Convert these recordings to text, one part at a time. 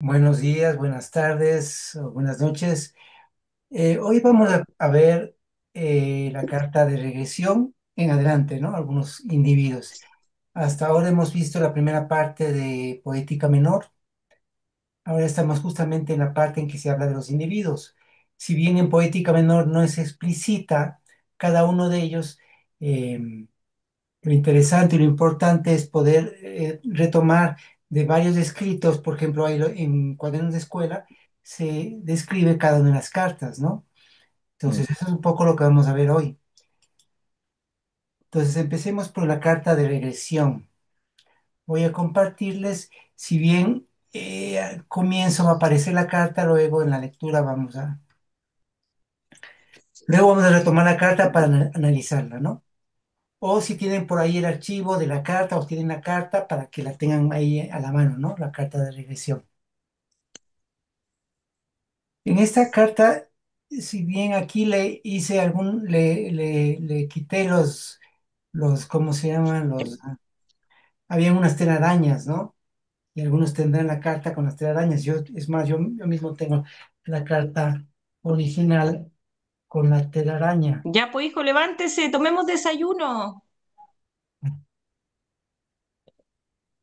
Buenos días, buenas tardes o buenas noches. Hoy vamos a ver la carta de regresión en adelante, ¿no? Algunos individuos. Hasta ahora hemos visto la primera parte de Poética Menor. Ahora estamos justamente en la parte en que se habla de los individuos. Si bien en Poética Menor no es explícita cada uno de ellos, lo interesante y lo importante es poder retomar de varios escritos, por ejemplo, en cuadernos de escuela se describe cada una de las cartas, ¿no? Mm. Entonces, eso es un poco lo que vamos a ver hoy. Entonces, empecemos por la carta de regresión. Voy a compartirles, si bien al comienzo va a aparecer la carta, luego en la lectura luego vamos a retomar la carta para analizarla, ¿no? O si tienen por ahí el archivo de la carta o tienen la carta para que la tengan ahí a la mano, ¿no? La carta de regresión. En esta carta, si bien aquí le hice le quité ¿cómo se llaman? Habían unas telarañas, ¿no? Y algunos tendrán la carta con las telarañas. Es más, yo mismo tengo la carta original con la telaraña. Ya, pues hijo, levántese, tomemos desayuno.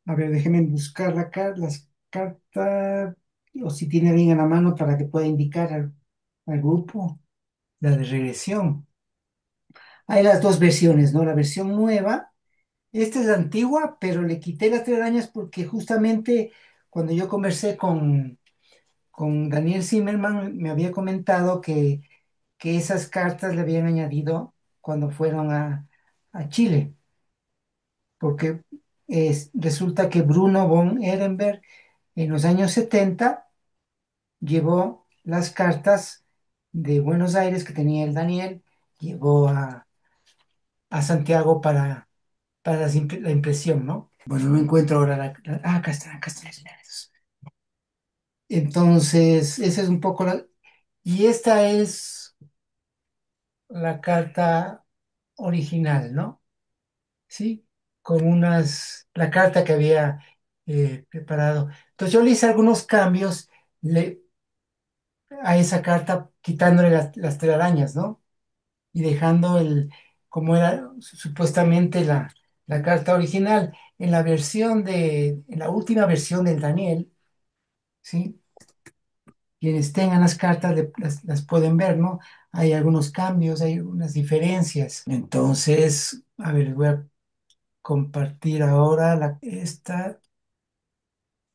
A ver, déjenme buscar las cartas, o si tiene alguien a la mano para que pueda indicar al grupo la de regresión. Hay las dos versiones, ¿no? La versión nueva, esta es la antigua, pero le quité las telarañas porque justamente cuando yo conversé con Daniel Zimmerman, me había comentado que esas cartas le habían añadido cuando fueron a Chile, porque resulta que Bruno von Ehrenberg en los años 70 llevó las cartas de Buenos Aires que tenía el Daniel, llevó a Santiago para la impresión, ¿no? Bueno, no encuentro ahora acá están las llaves. Entonces, esa es un poco la... Y esta es la carta original, ¿no? Sí, con la carta que había preparado. Entonces yo le hice algunos cambios a esa carta, quitándole las telarañas, ¿no? Y dejando como era supuestamente la carta original. En la última versión del Daniel, ¿sí? Quienes tengan las cartas las pueden ver, ¿no? Hay algunos cambios, hay algunas diferencias. Entonces, a ver, les voy a compartir ahora esta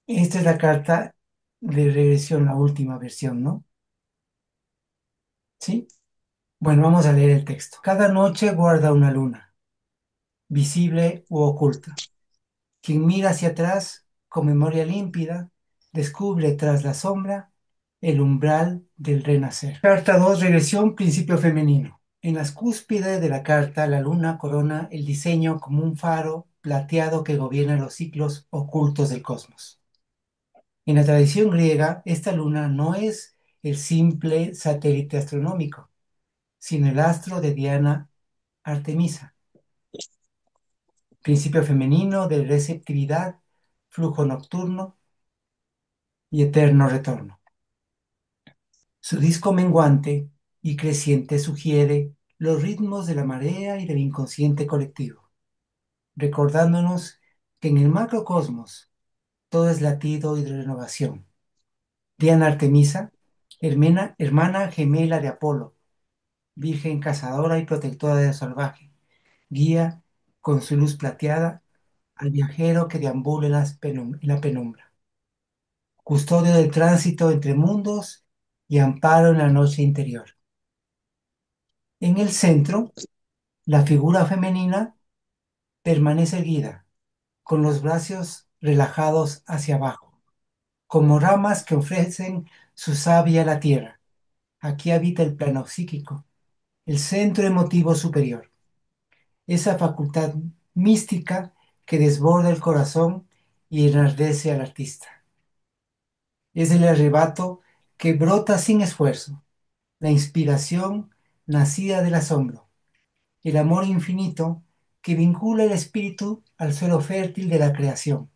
es la carta de regresión, la última versión, ¿no? ¿Sí? Bueno, vamos a leer el texto. Cada noche guarda una luna, visible u oculta. Quien mira hacia atrás con memoria límpida, descubre tras la sombra el umbral del renacer. Carta 2, regresión, principio femenino. En las cúspides de la carta, la luna corona el diseño como un faro plateado que gobierna los ciclos ocultos del cosmos. En la tradición griega, esta luna no es el simple satélite astronómico, sino el astro de Diana Artemisa, principio femenino de receptividad, flujo nocturno y eterno retorno. Su disco menguante y creciente sugiere los ritmos de la marea y del inconsciente colectivo, recordándonos que en el macrocosmos todo es latido y de renovación. Diana Artemisa, hermana gemela de Apolo, virgen cazadora y protectora del salvaje, guía con su luz plateada al viajero que deambula en la penumbra, custodio del tránsito entre mundos y amparo en la noche interior. En el centro, la figura femenina permanece erguida, con los brazos relajados hacia abajo, como ramas que ofrecen su savia a la tierra. Aquí habita el plano psíquico, el centro emotivo superior, esa facultad mística que desborda el corazón y enardece al artista. Es el arrebato que brota sin esfuerzo, la inspiración nacida del asombro, el amor infinito que vincula el espíritu al suelo fértil de la creación.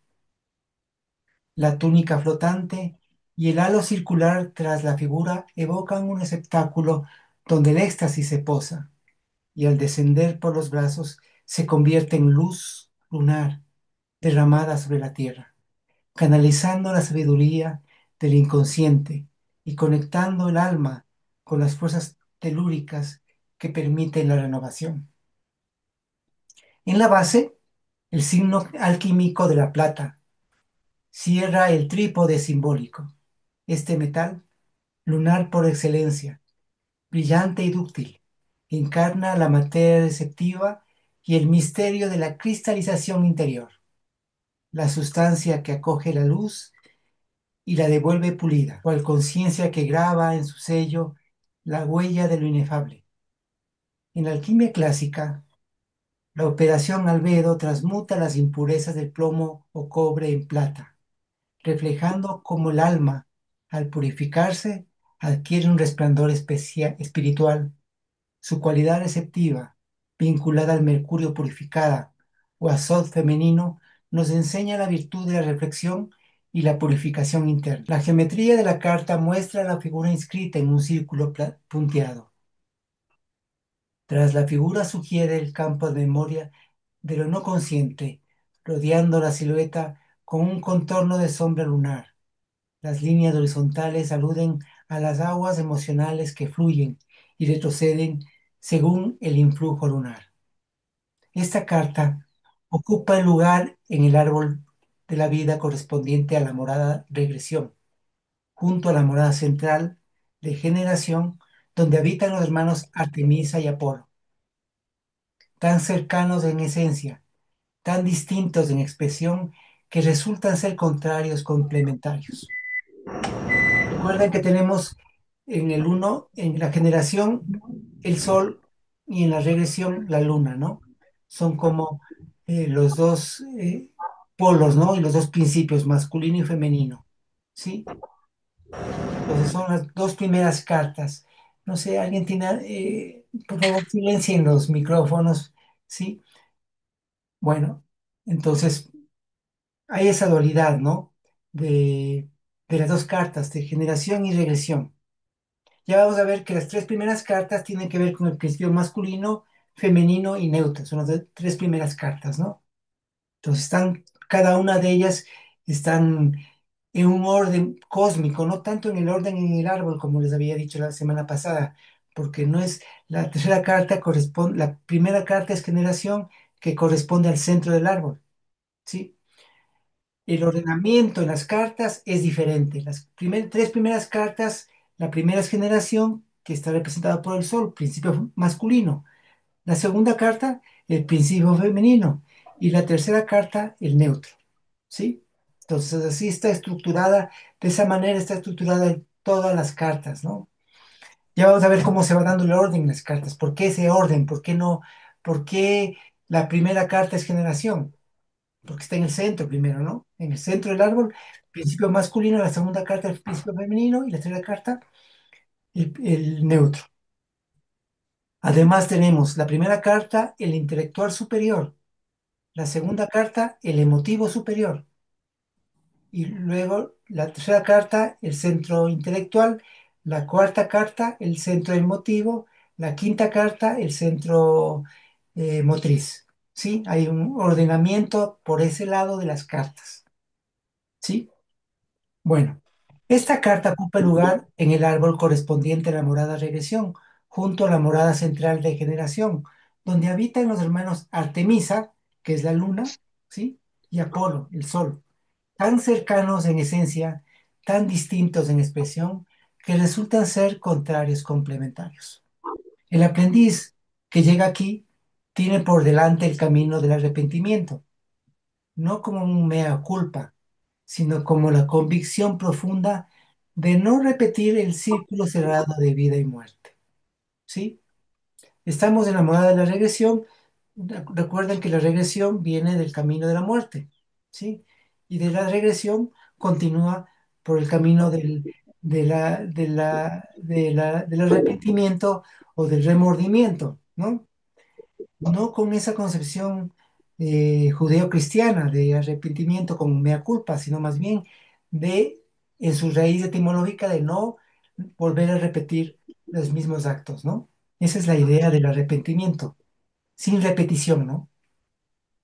La túnica flotante y el halo circular tras la figura evocan un espectáculo donde el éxtasis se posa y al descender por los brazos se convierte en luz lunar derramada sobre la tierra, canalizando la sabiduría del inconsciente y conectando el alma con las fuerzas telúricas que permiten la renovación. En la base, el signo alquímico de la plata cierra el trípode simbólico. Este metal, lunar por excelencia, brillante y dúctil, encarna la materia receptiva y el misterio de la cristalización interior, la sustancia que acoge la luz y la devuelve pulida, cual conciencia que graba en su sello la huella de lo inefable. En la alquimia clásica, la operación albedo transmuta las impurezas del plomo o cobre en plata, reflejando cómo el alma, al purificarse, adquiere un resplandor espiritual. Su cualidad receptiva, vinculada al mercurio purificada o azot femenino, nos enseña la virtud de la reflexión y la purificación interna. La geometría de la carta muestra la figura inscrita en un círculo punteado. Tras la figura sugiere el campo de memoria de lo no consciente, rodeando la silueta con un contorno de sombra lunar. Las líneas horizontales aluden a las aguas emocionales que fluyen y retroceden según el influjo lunar. Esta carta ocupa el lugar en el árbol de la vida correspondiente a la morada regresión, junto a la morada central de generación, donde habitan los hermanos Artemisa y Apolo, tan cercanos en esencia, tan distintos en expresión, que resultan ser contrarios complementarios. Recuerden que tenemos en el uno, en la generación, el Sol y en la regresión la Luna, ¿no? Son como los dos polos, ¿no? Y los dos principios, masculino y femenino, ¿sí? Entonces son las dos primeras cartas. No sé, alguien tiene, por favor, silencien los micrófonos, ¿sí? Bueno, entonces hay esa dualidad, ¿no? De, de las dos cartas, de generación y regresión. Ya vamos a ver que las tres primeras cartas tienen que ver con el principio masculino, femenino y neutro. Son las tres primeras cartas, ¿no? Entonces cada una de ellas están en un orden cósmico, no tanto en el orden en el árbol, como les había dicho la semana pasada, porque no es la tercera carta corresponde, la primera carta es generación que corresponde al centro del árbol, ¿sí? El ordenamiento en las cartas es diferente. Las tres primeras cartas, la primera es generación, que está representada por el sol, principio masculino. La segunda carta, el principio femenino. Y la tercera carta, el neutro. ¿Sí? Entonces, así está estructurada, de esa manera está estructurada en todas las cartas, ¿no? Ya vamos a ver cómo se va dando el orden en las cartas. ¿Por qué ese orden? ¿Por qué no? ¿Por qué la primera carta es generación? Porque está en el centro primero, ¿no? En el centro del árbol, principio masculino, la segunda carta el principio femenino y la tercera carta el neutro. Además tenemos la primera carta, el intelectual superior, la segunda carta, el emotivo superior, y luego la tercera carta, el centro intelectual, la cuarta carta, el centro emotivo, la quinta carta, el centro motriz. ¿Sí? Hay un ordenamiento por ese lado de las cartas. ¿Sí? Bueno, esta carta ocupa el lugar en el árbol correspondiente a la morada regresión, junto a la morada central de generación, donde habitan los hermanos Artemisa, que es la luna, ¿sí? Y Apolo, el sol, tan cercanos en esencia, tan distintos en expresión, que resultan ser contrarios complementarios. El aprendiz que llega aquí tiene por delante el camino del arrepentimiento, no como un mea culpa, sino como la convicción profunda de no repetir el círculo cerrado de vida y muerte. ¿Sí? Estamos en la moda de la regresión. Recuerden que la regresión viene del camino de la muerte. ¿Sí? Y de la regresión continúa por el camino del arrepentimiento o del remordimiento, ¿no? No con esa concepción judeocristiana de arrepentimiento con mea culpa, sino más bien de en su raíz etimológica de no volver a repetir los mismos actos, ¿no? Esa es la idea del arrepentimiento, sin repetición, ¿no?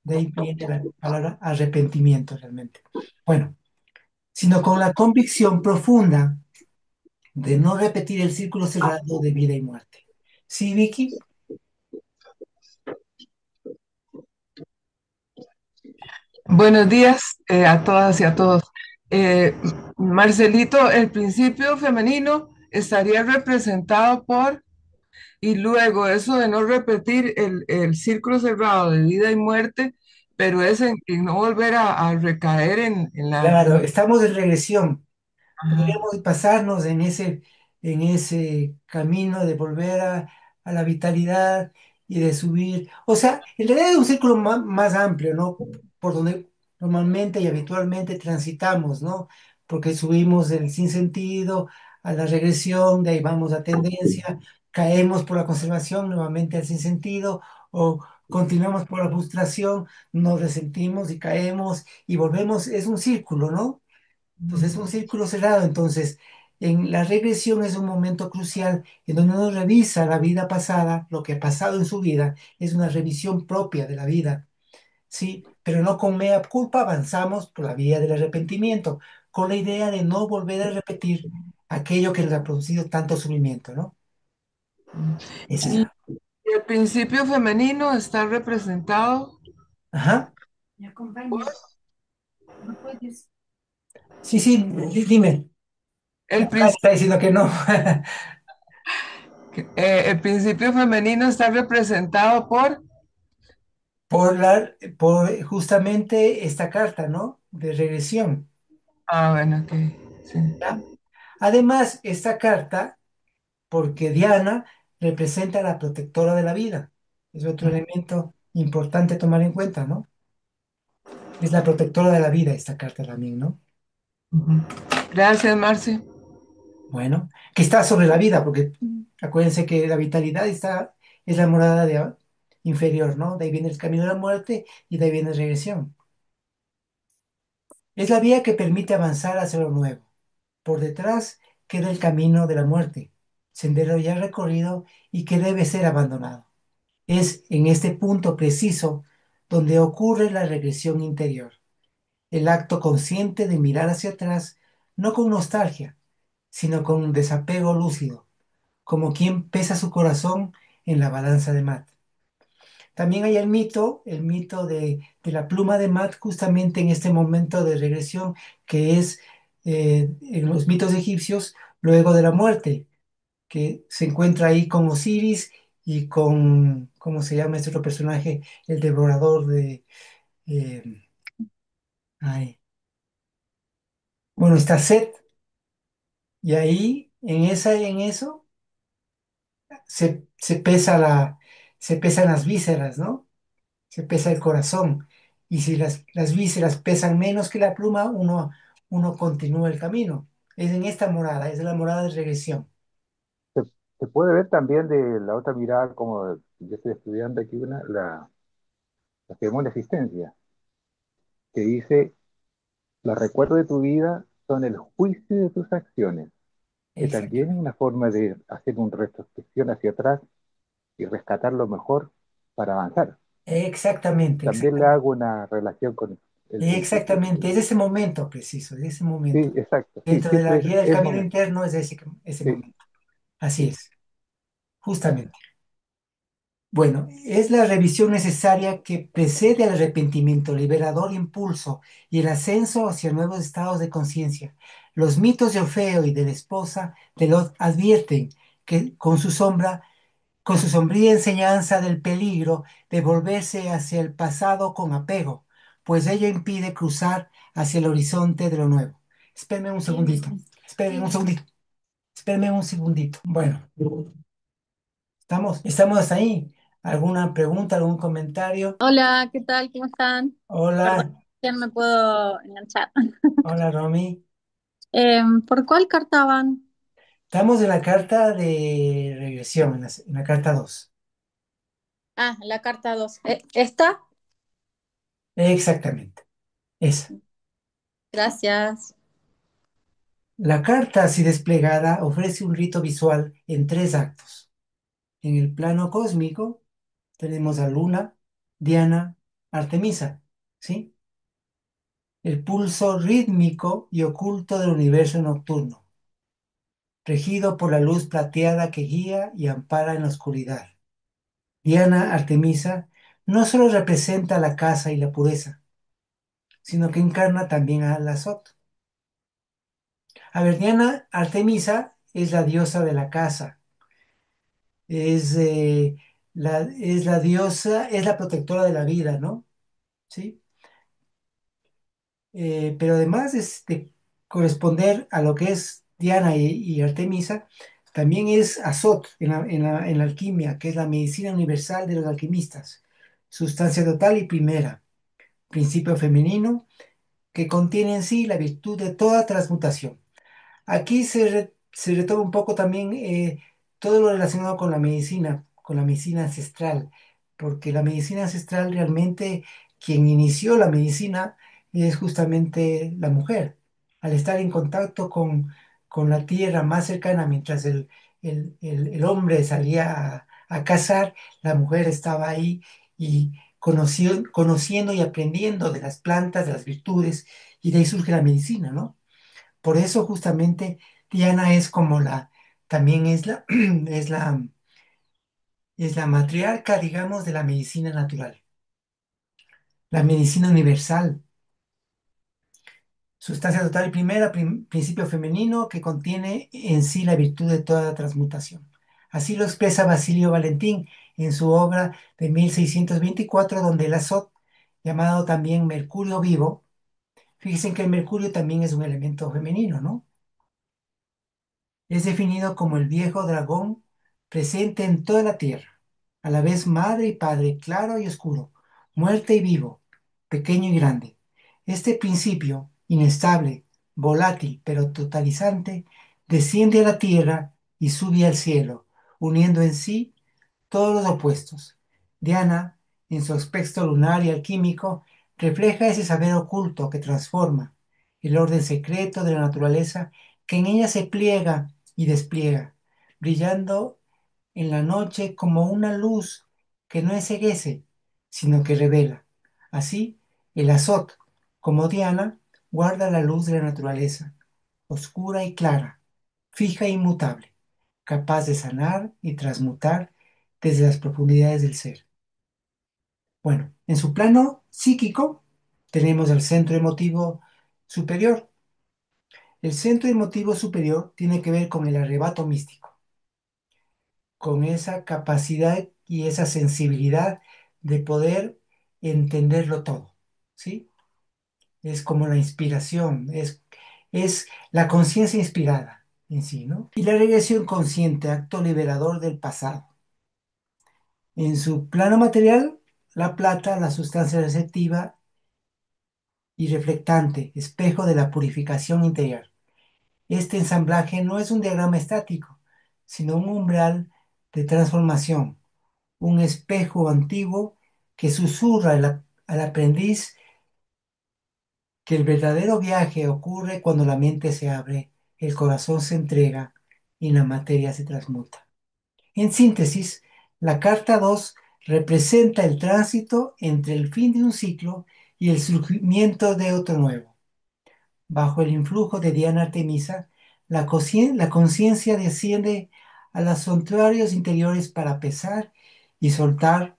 De ahí viene la palabra arrepentimiento realmente. Bueno, sino con la convicción profunda de no repetir el círculo cerrado de vida y muerte. ¿Sí, Vicky? Buenos días a todas y a todos. Eh, Marcelito, el principio femenino estaría representado por, y luego eso de no repetir el círculo cerrado de vida y muerte, pero es en no volver a recaer en la... Claro, estamos en regresión. Ajá. Podríamos pasarnos en ese camino de volver a la vitalidad y de subir. O sea, en realidad es un círculo más amplio, ¿no? Por donde normalmente y habitualmente transitamos, ¿no? Porque subimos del sinsentido a la regresión, de ahí vamos a tendencia, caemos por la conservación nuevamente al sinsentido, o continuamos por la frustración, nos resentimos y caemos y volvemos. Es un círculo, ¿no? Entonces es un círculo cerrado. Entonces, en la regresión es un momento crucial en donde uno revisa la vida pasada, lo que ha pasado en su vida, es una revisión propia de la vida, ¿sí? Pero no con mea culpa avanzamos por la vía del arrepentimiento, con la idea de no volver a repetir aquello que nos ha producido tanto sufrimiento, ¿no? Esa es Y la... el principio femenino está representado, Ajá. Me acompañas. No puedes. Sí, sí, dime. el, Acá princi- está diciendo que no. el principio femenino está representado por... Por justamente esta carta, ¿no? De regresión. Ah, bueno, ok, sí. ¿Ya? Además, esta carta, porque Diana representa a la protectora de la vida. Es otro elemento importante a tomar en cuenta, ¿no? Es la protectora de la vida esta carta también, ¿no? Ujú. Gracias, Marce. Bueno, que está sobre la vida, porque acuérdense que la vitalidad es la morada inferior, ¿no? De ahí viene el camino de la muerte y de ahí viene la regresión. Es la vía que permite avanzar hacia lo nuevo. Por detrás queda el camino de la muerte, sendero ya recorrido y que debe ser abandonado. Es en este punto preciso donde ocurre la regresión interior, el acto consciente de mirar hacia atrás, no con nostalgia, sino con un desapego lúcido, como quien pesa su corazón en la balanza de Mat. También hay el mito de la pluma de Mat, justamente en este momento de regresión, que es en los mitos egipcios, luego de la muerte, que se encuentra ahí con Osiris y con, ¿cómo se llama este otro personaje? El devorador de... eh, ay, bueno, está Set, y ahí, en eso, se pesa se pesan las vísceras, ¿no? Se pesa el corazón. Y si las vísceras pesan menos que la pluma, uno continúa el camino. Es en esta morada, es la morada de regresión. Se, se puede ver también de la otra mirada, como yo estoy estudiando aquí la ceremonia de asistencia, que dice, los recuerdos de tu vida son el juicio de tus acciones, que también es Exactamente. una forma de hacer una retrospección hacia atrás y rescatar lo mejor para avanzar. Exactamente, También le exactamente. hago una relación con el principio. Exactamente, es ese momento preciso, es ese Sí, momento. exacto, sí, Dentro de la siempre guía del es camino momento. interno es ese Sí, momento. Así sí, es, justamente. Bueno, es la revisión necesaria que precede al arrepentimiento, liberador impulso y el ascenso hacia nuevos estados de conciencia. Los mitos de Orfeo y de la esposa de Lot advierten que con su sombría enseñanza del peligro de volverse hacia el pasado con apego, pues ello impide cruzar hacia el horizonte de lo nuevo. Espérame un segundito, espérame un segundito, espérame un segundito. Bueno. Estamos hasta ahí. ¿Alguna pregunta, algún comentario? Hola, ¿qué tal? ¿Cómo están? Perdón, Hola, ya no me puedo enganchar. hola Romy. ¿Por cuál carta van? Estamos en la carta de regresión, en la carta 2. Ah, la carta 2. ¿Esta? Exactamente, esa. Exactamente. Esa. Exactamente. Esa. Exactamente. Esa. Exactamente. Esa. Exactamente. Esa. Exactamente. Esa. Exactamente. Esa. Exactamente. Esa. Exactamente. Esa. Exactamente. Esa. Exactamente. Esa. Exactamente. Esa. Gracias. La carta, así desplegada, ofrece un rito visual en tres actos. En el plano cósmico tenemos a Luna, Diana, Artemisa, ¿sí? El pulso rítmico y oculto del universo nocturno, regido por la luz plateada que guía y ampara en la oscuridad. Diana Artemisa no solo representa la casa y la pureza, sino que encarna también a la Sot. A ver, Diana Artemisa es la diosa de la casa, es la diosa, es la protectora de la vida, ¿no? ¿Sí? Pero además de corresponder a lo que es Diana y Artemisa, también es Azot en la alquimia, que es la medicina universal de los alquimistas, sustancia total y primera, principio femenino que contiene en sí la virtud de toda transmutación. Aquí se retoma un poco también todo lo relacionado con la medicina ancestral, porque la medicina ancestral realmente quien inició la medicina es justamente la mujer. Al estar en contacto con la tierra más cercana, mientras el hombre salía a cazar, la mujer estaba ahí y conociendo y aprendiendo de las plantas, de las virtudes, y de ahí surge la medicina, ¿no? Por eso justamente Diana es como también es la matriarca, digamos, de la medicina natural, la medicina universal, sustancia total y primera, principio femenino que contiene en sí la virtud de toda transmutación. Así lo expresa Basilio Valentín en su obra de 1624, donde el azot, llamado también mercurio vivo, fíjense que el mercurio también es un elemento femenino, ¿no? Es definido como el viejo dragón presente en toda la tierra, a la vez madre y padre, claro y oscuro, muerte y vivo, pequeño y grande. Este principio, inestable, volátil, pero totalizante, desciende a la tierra y sube al cielo, uniendo en sí todos los opuestos. Diana, en su aspecto lunar y alquímico, refleja ese saber oculto que transforma, el orden secreto de la naturaleza que en ella se pliega y despliega, brillando en la noche como una luz que no enceguece, sino que revela. Así, el azot, como Diana, guarda la luz de la naturaleza, oscura y clara, fija e inmutable, capaz de sanar y transmutar desde las profundidades del ser. Bueno, en su plano psíquico tenemos el centro emotivo superior. El centro emotivo superior tiene que ver con el arrebato místico, con esa capacidad y esa sensibilidad de poder entenderlo todo, ¿sí? Es como la inspiración, es la conciencia inspirada en sí, ¿no? Y la regresión consciente, acto liberador del pasado. En su plano material, la plata, la sustancia receptiva y reflectante, espejo de la purificación interior. Este ensamblaje no es un diagrama estático, sino un umbral de transformación, un espejo antiguo que susurra al aprendiz que el verdadero viaje ocurre cuando la mente se abre, el corazón se entrega y la materia se transmuta. En síntesis, la carta 2 representa el tránsito entre el fin de un ciclo y el surgimiento de otro nuevo. Bajo el influjo de Diana Artemisa, la conciencia desciende a los santuarios interiores para pesar y soltar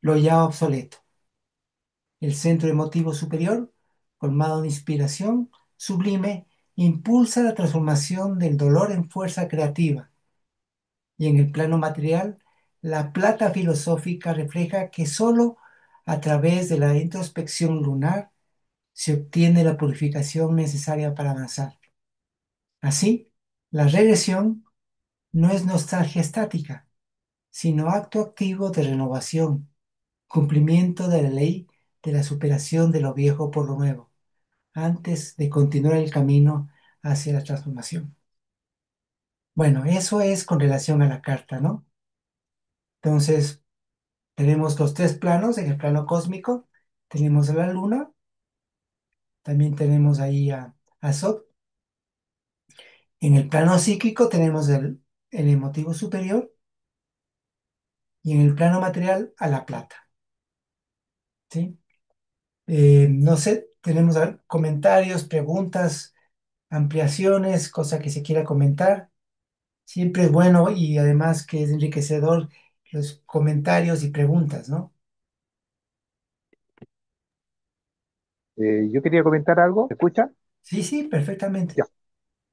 lo ya obsoleto. El centro emotivo superior, colmado de inspiración sublime, impulsa la transformación del dolor en fuerza creativa. Y en el plano material, la plata filosófica refleja que sólo a través de la introspección lunar se obtiene la purificación necesaria para avanzar. Así, la regresión no es nostalgia estática, sino acto activo de renovación, cumplimiento de la ley de la superación de lo viejo por lo nuevo, antes de continuar el camino hacia la transformación. Bueno, eso es con relación a la carta, ¿no? Entonces, tenemos los tres planos. En el plano cósmico tenemos a la luna, también tenemos ahí a Sot, En el plano psíquico tenemos el emotivo superior y en el plano material a la plata, ¿sí? No sé, tenemos comentarios, preguntas, ampliaciones, cosa que se quiera comentar. Siempre es bueno y además que es enriquecedor los comentarios y preguntas, ¿no? Yo quería comentar algo, ¿me escucha? Sí, sí, perfectamente. Ya,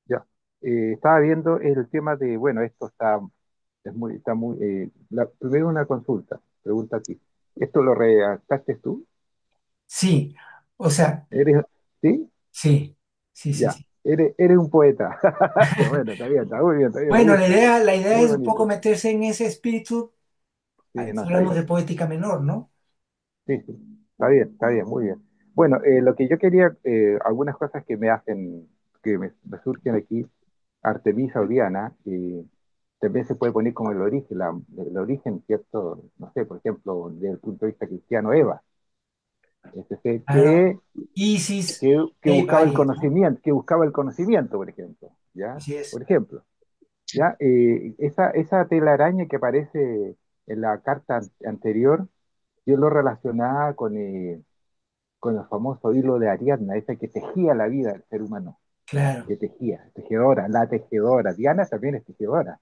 ya. Estaba viendo el tema de, bueno, esto está muy, primero una consulta, pregunta aquí. ¿Esto lo redactaste tú? Sí, o sea, ¿Eres, sí? sí, sí, sí, Ya, sí. eres un poeta. Bueno, está bien, está muy bien, está bien, me Bueno, gusta, la idea muy es un poco bonito. meterse en ese espíritu. Sí, no, Si está hablamos bien. de poética menor, ¿no? Sí, sí, está bien, muy bien. Bueno, lo que yo quería, algunas cosas que me hacen, me surgen aquí, Artemisa o Diana, y también se puede poner como el origen, el origen, ¿cierto? No sé, por ejemplo, desde el punto de vista cristiano, Eva, es decir, Claro. Isis, que hay buscaba el varias, ¿no? conocimiento, que buscaba el conocimiento, por ejemplo, ¿ya? Así es. Por ejemplo, ¿ya? Esa telaraña que aparece en la carta anterior, yo lo relacionaba con el famoso hilo de Ariadna, esa que tejía la vida del ser humano, Claro. que tejía, tejedora, la tejedora. Diana también es tejedora,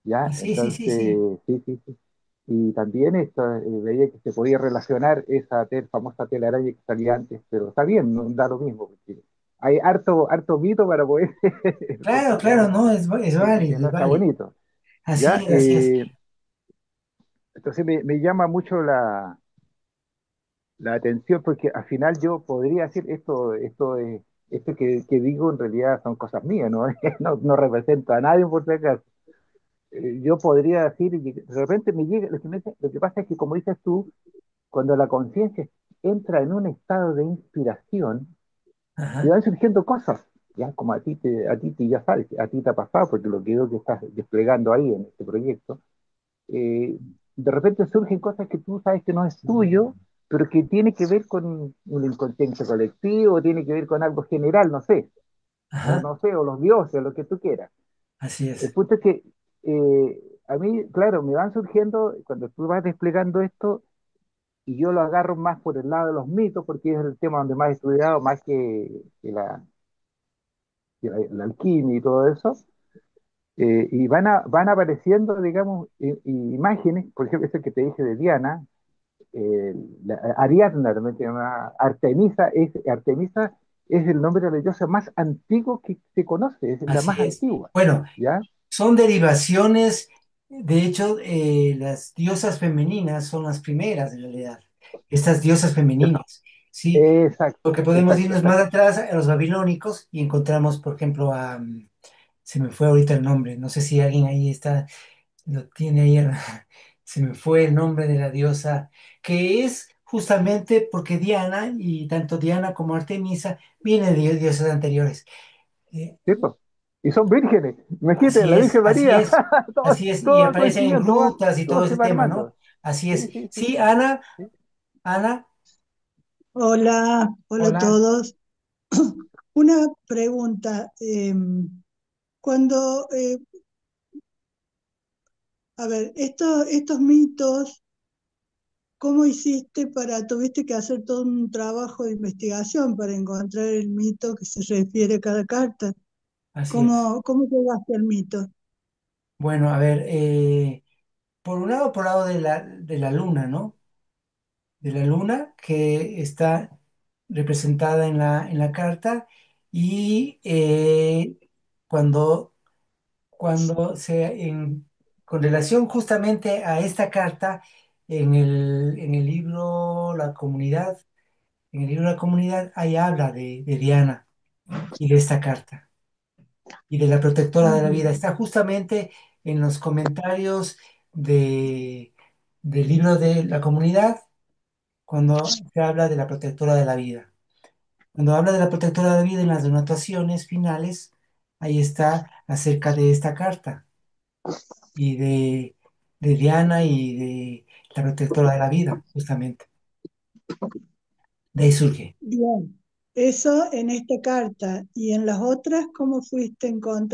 ¿ya? Sí, sí, sí, sí. Entonces, sí, sí, sí. Y también esto, veía que se podía relacionar esa famosa telaraña que salía antes, pero está bien, no da lo mismo, porque hay harto mito para poder Claro, empezar claro, a... no, es que válido, no es está válido. bonito, Así ¿ya? es, así es. Entonces me llama mucho la atención porque al final yo podría decir esto que digo en realidad son cosas mías, ¿no? No represento a nadie por si acaso. Yo podría decir, y de repente me llega, lo que pasa es que como dices tú, cuando la conciencia entra en un estado de inspiración, y Ajá, van surgiendo cosas, ya como ya sabes, a ti te ha pasado, porque lo que veo que estás desplegando ahí en este proyecto, eh, de repente surgen cosas que tú sabes que no es tuyo, pero que tiene que ver con un inconsciente colectivo, tiene que ver con algo general, no sé, o ajá, no sé, o los dioses, lo que tú quieras. así El es. punto es que a mí, claro, me van surgiendo, cuando tú vas desplegando esto, y yo lo agarro más por el lado de los mitos, porque es el tema donde más he estudiado, más que la alquimia y todo eso, y van apareciendo, digamos, imágenes, por ejemplo, ese que te dije de Diana, Ariadna también se llama Artemisa es el nombre de la diosa más antiguo que se conoce, es la más Así es. antigua, Bueno, ¿ya? son derivaciones, de hecho, las diosas femeninas son las primeras en realidad. Estas diosas femeninas, ¿sí? Exacto, Porque podemos exacto, irnos más exacto. atrás a los babilónicos y encontramos, por ejemplo, se me fue ahorita el nombre, no sé si alguien ahí está, lo tiene ahí, se me fue el nombre de la diosa, que es justamente porque Diana, y tanto Diana como Artemisa, vienen de diosas anteriores. Eh, ¿Sí, po? Y son vírgenes, imagínate, Así la es, Virgen así María, es, todo, así es, y todo aparecen en coincidiendo, grutas y todo todo se ese va tema, ¿no? armando. Así Sí, es. sí, sí, Sí, Ana, sí. Ana, Hola, hola a hola. todos. Una pregunta. Cuando, a ver, estos mitos, ¿cómo hiciste tuviste que hacer todo un trabajo de investigación para encontrar el mito que se refiere a cada carta? Así es. ¿Cómo llegaste al mito? Bueno, a ver, por un lado de la luna, ¿no? De la luna que está representada en la carta y cuando, con relación justamente a esta carta, en el libro La Comunidad, en el libro La Comunidad, ahí habla de Diana y de esta carta y de la protectora de la vida. Está justamente en los comentarios del libro de La Comunidad cuando se habla de la protectora de la vida. Cuando habla de la protectora de la vida en las anotaciones finales, ahí está acerca de esta carta y de Diana y de la protectora de la vida, justamente. De ahí surge. Bien. Eso en esta carta. Y en las otras, ¿cómo fuiste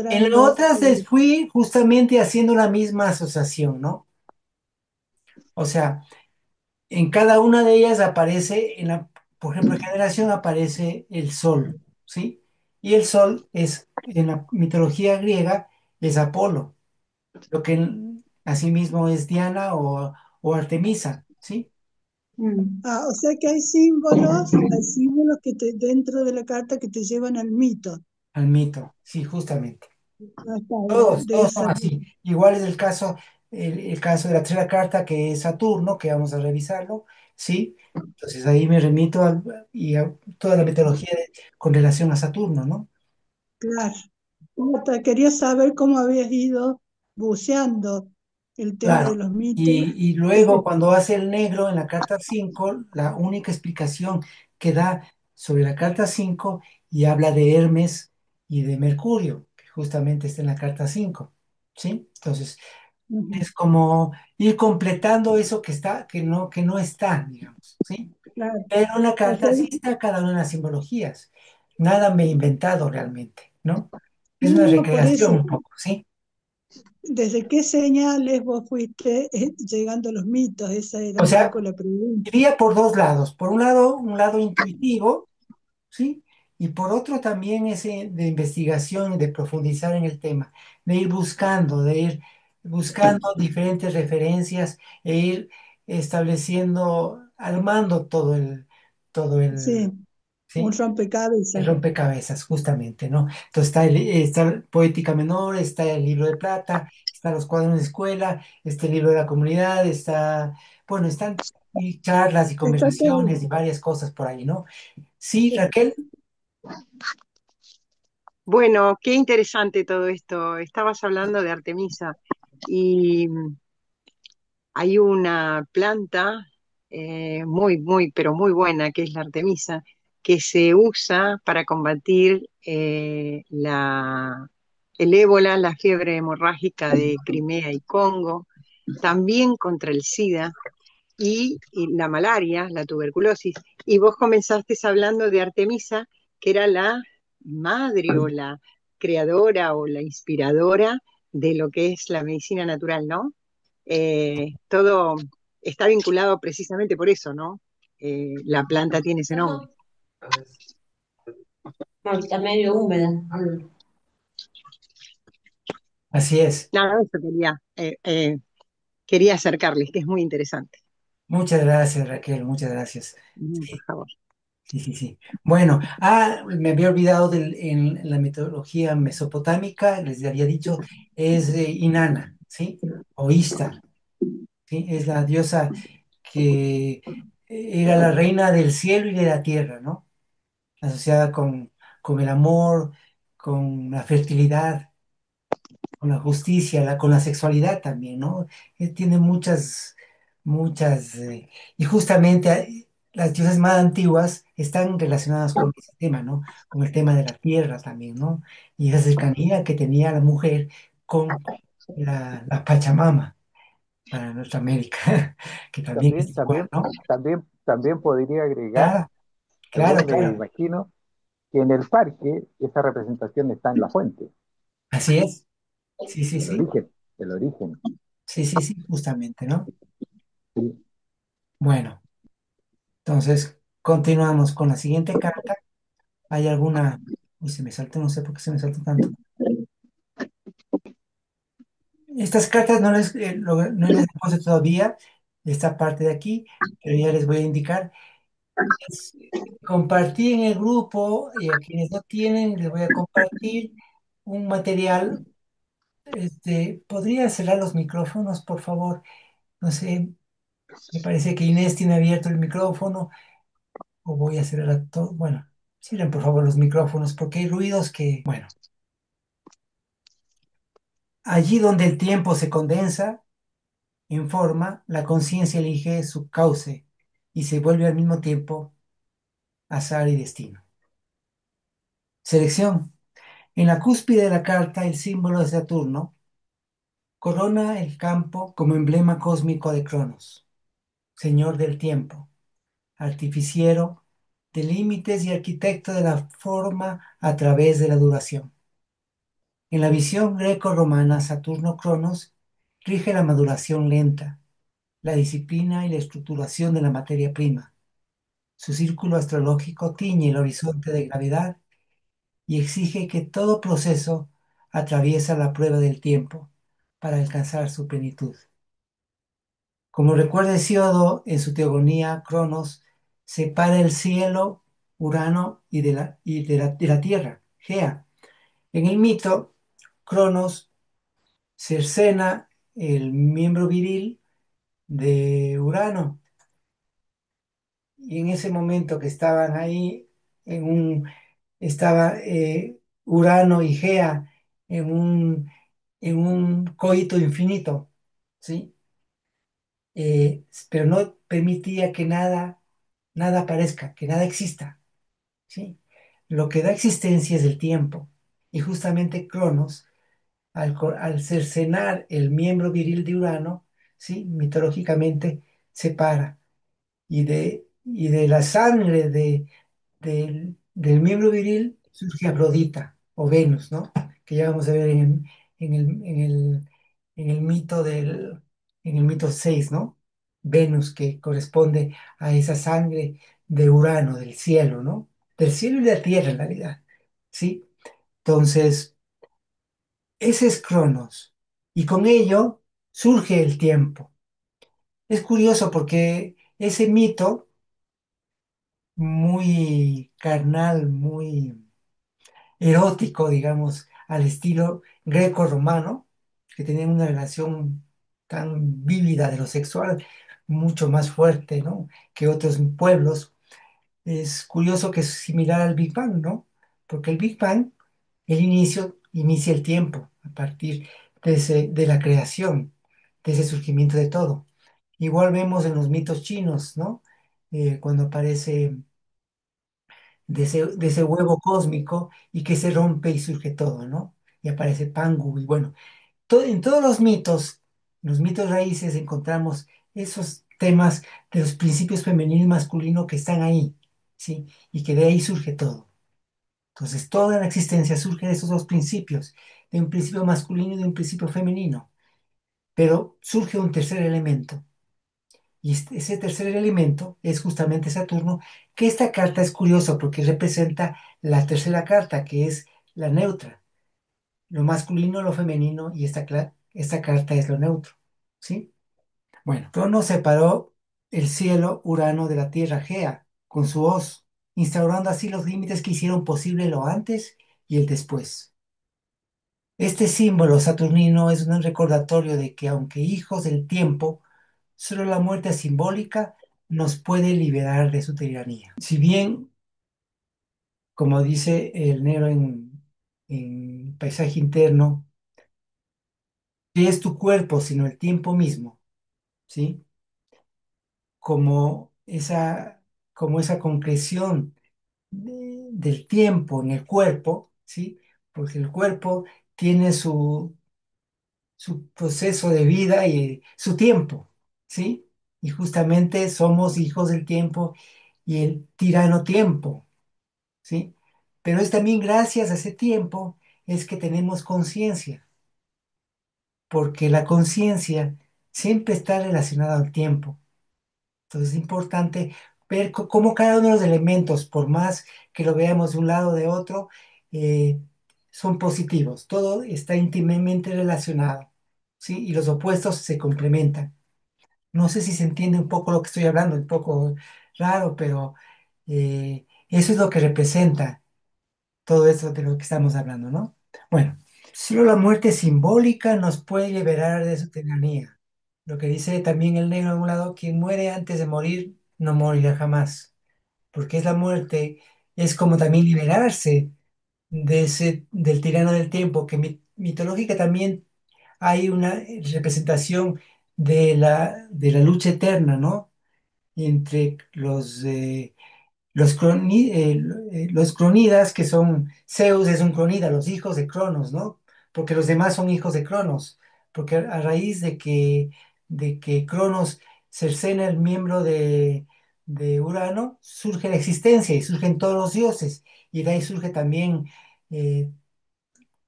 En las encontrando? otras fui justamente haciendo la misma asociación, ¿no? O sea, en cada una de ellas aparece, por ejemplo, en generación aparece el sol, ¿sí? Y el sol es, en la mitología griega, es Apolo, lo que asimismo es Diana o Artemisa, ¿sí? O sea que hay símbolos dentro de la carta que te llevan al mito. Al mito, sí, justamente. Ah, está, de Todos esa. son así. Igual es el caso de la tercera carta, que es Saturno, que vamos a revisarlo, ¿sí? Entonces ahí me remito a toda la mitología con relación a Saturno, ¿no? Claro. Quería saber cómo habías ido buceando el tema de Claro. los mitos. Y luego cuando hace el negro en la carta 5 la única explicación que da sobre la carta 5 y habla de Hermes y de Mercurio, que justamente está en la carta 5, ¿sí? Entonces, Ujú, es como ir completando eso que no está, digamos, ¿sí? claro. Pero en la O sea, carta sí está cada una de las simbologías. Nada me he inventado realmente, ¿no? Es una no, por recreación eso, un poco, ¿sí? ¿desde qué señales vos fuiste llegando a los mitos? Esa era O un sea, poco la pregunta. iría por dos lados. Por un lado intuitivo, ¿sí? Y por otro también ese de investigación y de profundizar en el tema, de ir buscando diferentes referencias e ir estableciendo, armando todo Sí, un ¿sí? El rompecabezas. rompecabezas, justamente, ¿no? Entonces está el Poética Menor, está el Libro de Plata, están los cuadernos de escuela, está el Libro de la Comunidad, bueno, están y charlas y Está todo. conversaciones y varias cosas por ahí, ¿no? Sí, Raquel. Bueno, qué interesante todo esto. Estabas hablando de Artemisa y hay una planta pero muy buena, que es la Artemisa, que se usa para combatir el ébola, la fiebre hemorrágica de Crimea y Congo, también contra el SIDA y la malaria, la tuberculosis. Y vos comenzaste hablando de Artemisa, que era la madre o la creadora o la inspiradora de lo que es la medicina natural, ¿no? Todo está vinculado precisamente por eso, ¿no? La planta tiene ese nombre. No, está medio húmeda. Así es. Nada, eso quería acercarles, que es muy interesante. Muchas gracias, Raquel, muchas gracias. Por Sí, favor. sí, sí, sí. Bueno, me había olvidado en la mitología mesopotámica, les había dicho, es Inanna, ¿sí? O Ishtar, ¿sí? Es la diosa que era la reina del cielo y de la tierra, ¿no? Asociada con el amor, con la fertilidad, con la justicia, con la sexualidad también, ¿no? Tiene y justamente las diosas más antiguas están relacionadas con ese tema, ¿no? Con el tema de la tierra también, ¿no? Y esa cercanía que tenía la mujer con la Pachamama para nuestra América, que también es También, igual, también, ¿no? también podría agregar, Claro, claro, también me claro. imagino que en el parque esa representación está en la fuente, Así es. Sí, sí, el sí. origen, el origen. Sí, sí, sí, justamente, ¿no? ¿Sí? Bueno, entonces continuamos con la siguiente carta. ¿Hay alguna? Uy, se me saltó, no sé por qué se me saltó tanto. Estas cartas no les puse todavía, esta parte de aquí, pero ya les voy a indicar. Es- Compartí en el grupo y a quienes no tienen, les voy a compartir un material. ¿Podría cerrar los micrófonos, por favor? No sé, me parece que Inés tiene abierto el micrófono o voy a cerrar a todo. Bueno, cierren por favor los micrófonos porque hay ruidos que, bueno, allí donde el tiempo se condensa en forma, la conciencia elige su cauce y se vuelve al mismo tiempo azar y destino. Selección. En la cúspide de la carta, el símbolo de Saturno corona el campo como emblema cósmico de Cronos, señor del tiempo, artificiero de límites y arquitecto de la forma a través de la duración. En la visión greco-romana, Saturno-Cronos rige la maduración lenta, la disciplina y la estructuración de la materia prima. Su círculo astrológico tiñe el horizonte de gravedad y exige que todo proceso atraviesa la prueba del tiempo para alcanzar su plenitud. Como recuerda Hesíodo en su teogonía, Cronos separa el cielo, Urano, y de la tierra, Gea. En el mito, Cronos cercena el miembro viril de Urano. Y en ese momento que estaban ahí, estaba Urano y Gea en un coito infinito, ¿sí? Pero no permitía que nada aparezca, que nada exista, ¿sí? Lo que da existencia es el tiempo. Y justamente Cronos, al cercenar el miembro viril de Urano, ¿sí? Mitológicamente separa. Y de la sangre del miembro viril surge Afrodita o Venus, ¿no? Que ya vamos a ver en el, en el, en el mito 6, ¿no? Venus, que corresponde a esa sangre de Urano, del cielo, ¿no? Del cielo y de la tierra, en realidad, ¿sí? Entonces, ese es Cronos. Y con ello surge el tiempo. Es curioso porque ese mito muy carnal, muy erótico, digamos, al estilo greco-romano, que tenían una relación tan vívida de lo sexual, mucho más fuerte, ¿no? Que otros pueblos. Es curioso que es similar al Big Bang, ¿no? Porque el Big Bang, inicia el tiempo a partir de la creación, de ese surgimiento de todo. Igual vemos en los mitos chinos, ¿no? Cuando aparece de ese huevo cósmico y que se rompe y surge todo, ¿no? Y aparece Pangu y bueno, en todos los mitos raíces encontramos esos temas de los principios femenino y masculino que están ahí, ¿sí? Y que de ahí surge todo. Entonces, toda la existencia surge de esos dos principios, de un principio masculino y de un principio femenino. Pero surge un tercer elemento, y ese tercer elemento es justamente Saturno, que esta carta es curiosa porque representa la tercera carta, que es la neutra, lo masculino, lo femenino, y esta carta es lo neutro, ¿sí? Bueno, Cronos separó el cielo Urano de la tierra Gea con su hoz, instaurando así los límites que hicieron posible lo antes y el después. Este símbolo saturnino es un recordatorio de que aunque hijos del tiempo, solo la muerte simbólica nos puede liberar de su tiranía. Si bien, como dice el negro en Paisaje Interno, que es tu cuerpo, sino el tiempo mismo, ¿sí? Como esa concreción del tiempo en el cuerpo, ¿sí? Porque el cuerpo tiene su proceso de vida y su tiempo, ¿sí? Y justamente somos hijos del tiempo y el tirano tiempo, ¿sí? Pero es también gracias a ese tiempo es que tenemos conciencia, porque la conciencia siempre está relacionada al tiempo. Entonces es importante ver cómo cada uno de los elementos, por más que lo veamos de un lado o de otro, eh, son positivos. Todo está íntimamente relacionado, ¿sí? Y los opuestos se complementan. No sé si se entiende un poco lo que estoy hablando, un poco raro, pero eso es lo que representa todo eso de lo que estamos hablando, ¿no? Bueno, solo la muerte simbólica nos puede liberar de su tiranía. Lo que dice también el negro a un lado, quien muere antes de morir no morirá jamás, porque es la muerte, es como también liberarse del tirano del tiempo, que mitológica también hay una representación de la lucha eterna, ¿no? Entre los cronidas, que son Zeus, es un cronida, los hijos de Cronos, ¿no? Porque los demás son hijos de Cronos, porque a raíz de que Cronos cercena el miembro de Urano, surge la existencia y surgen todos los dioses. Y de ahí surge también eh,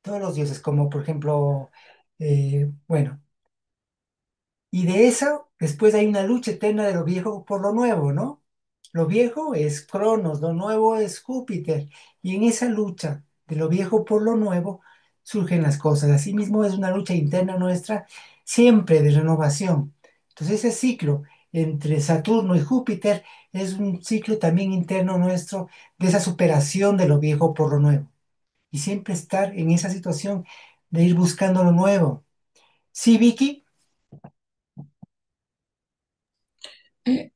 todos los dioses, como por ejemplo, bueno, y de eso después hay una lucha eterna de lo viejo por lo nuevo, ¿no? Lo viejo es Cronos, lo nuevo es Júpiter. Y en esa lucha de lo viejo por lo nuevo surgen las cosas. Asimismo es una lucha interna nuestra, siempre de renovación. Entonces ese ciclo entre Saturno y Júpiter es un ciclo también interno nuestro de esa superación de lo viejo por lo nuevo. Y siempre estar en esa situación de ir buscando lo nuevo. Sí, Vicky.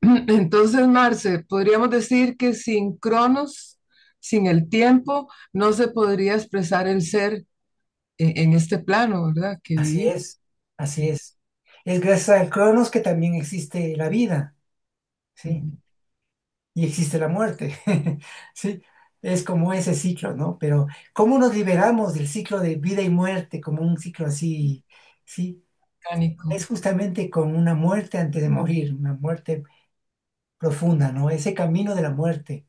Entonces, Marce, podríamos decir que sin Cronos, sin el tiempo, no se podría expresar el ser en este plano, ¿verdad? Que Así vivimos. es, así es. Es gracias al Cronos que también existe la vida, ¿sí? Y existe la muerte, ¿sí? Es como ese ciclo, ¿no? Pero ¿cómo nos liberamos del ciclo de vida y muerte como un ciclo así, ¿sí? Mecánico. Es justamente con una muerte antes de morir, una muerte profunda, ¿no? Ese camino de la muerte.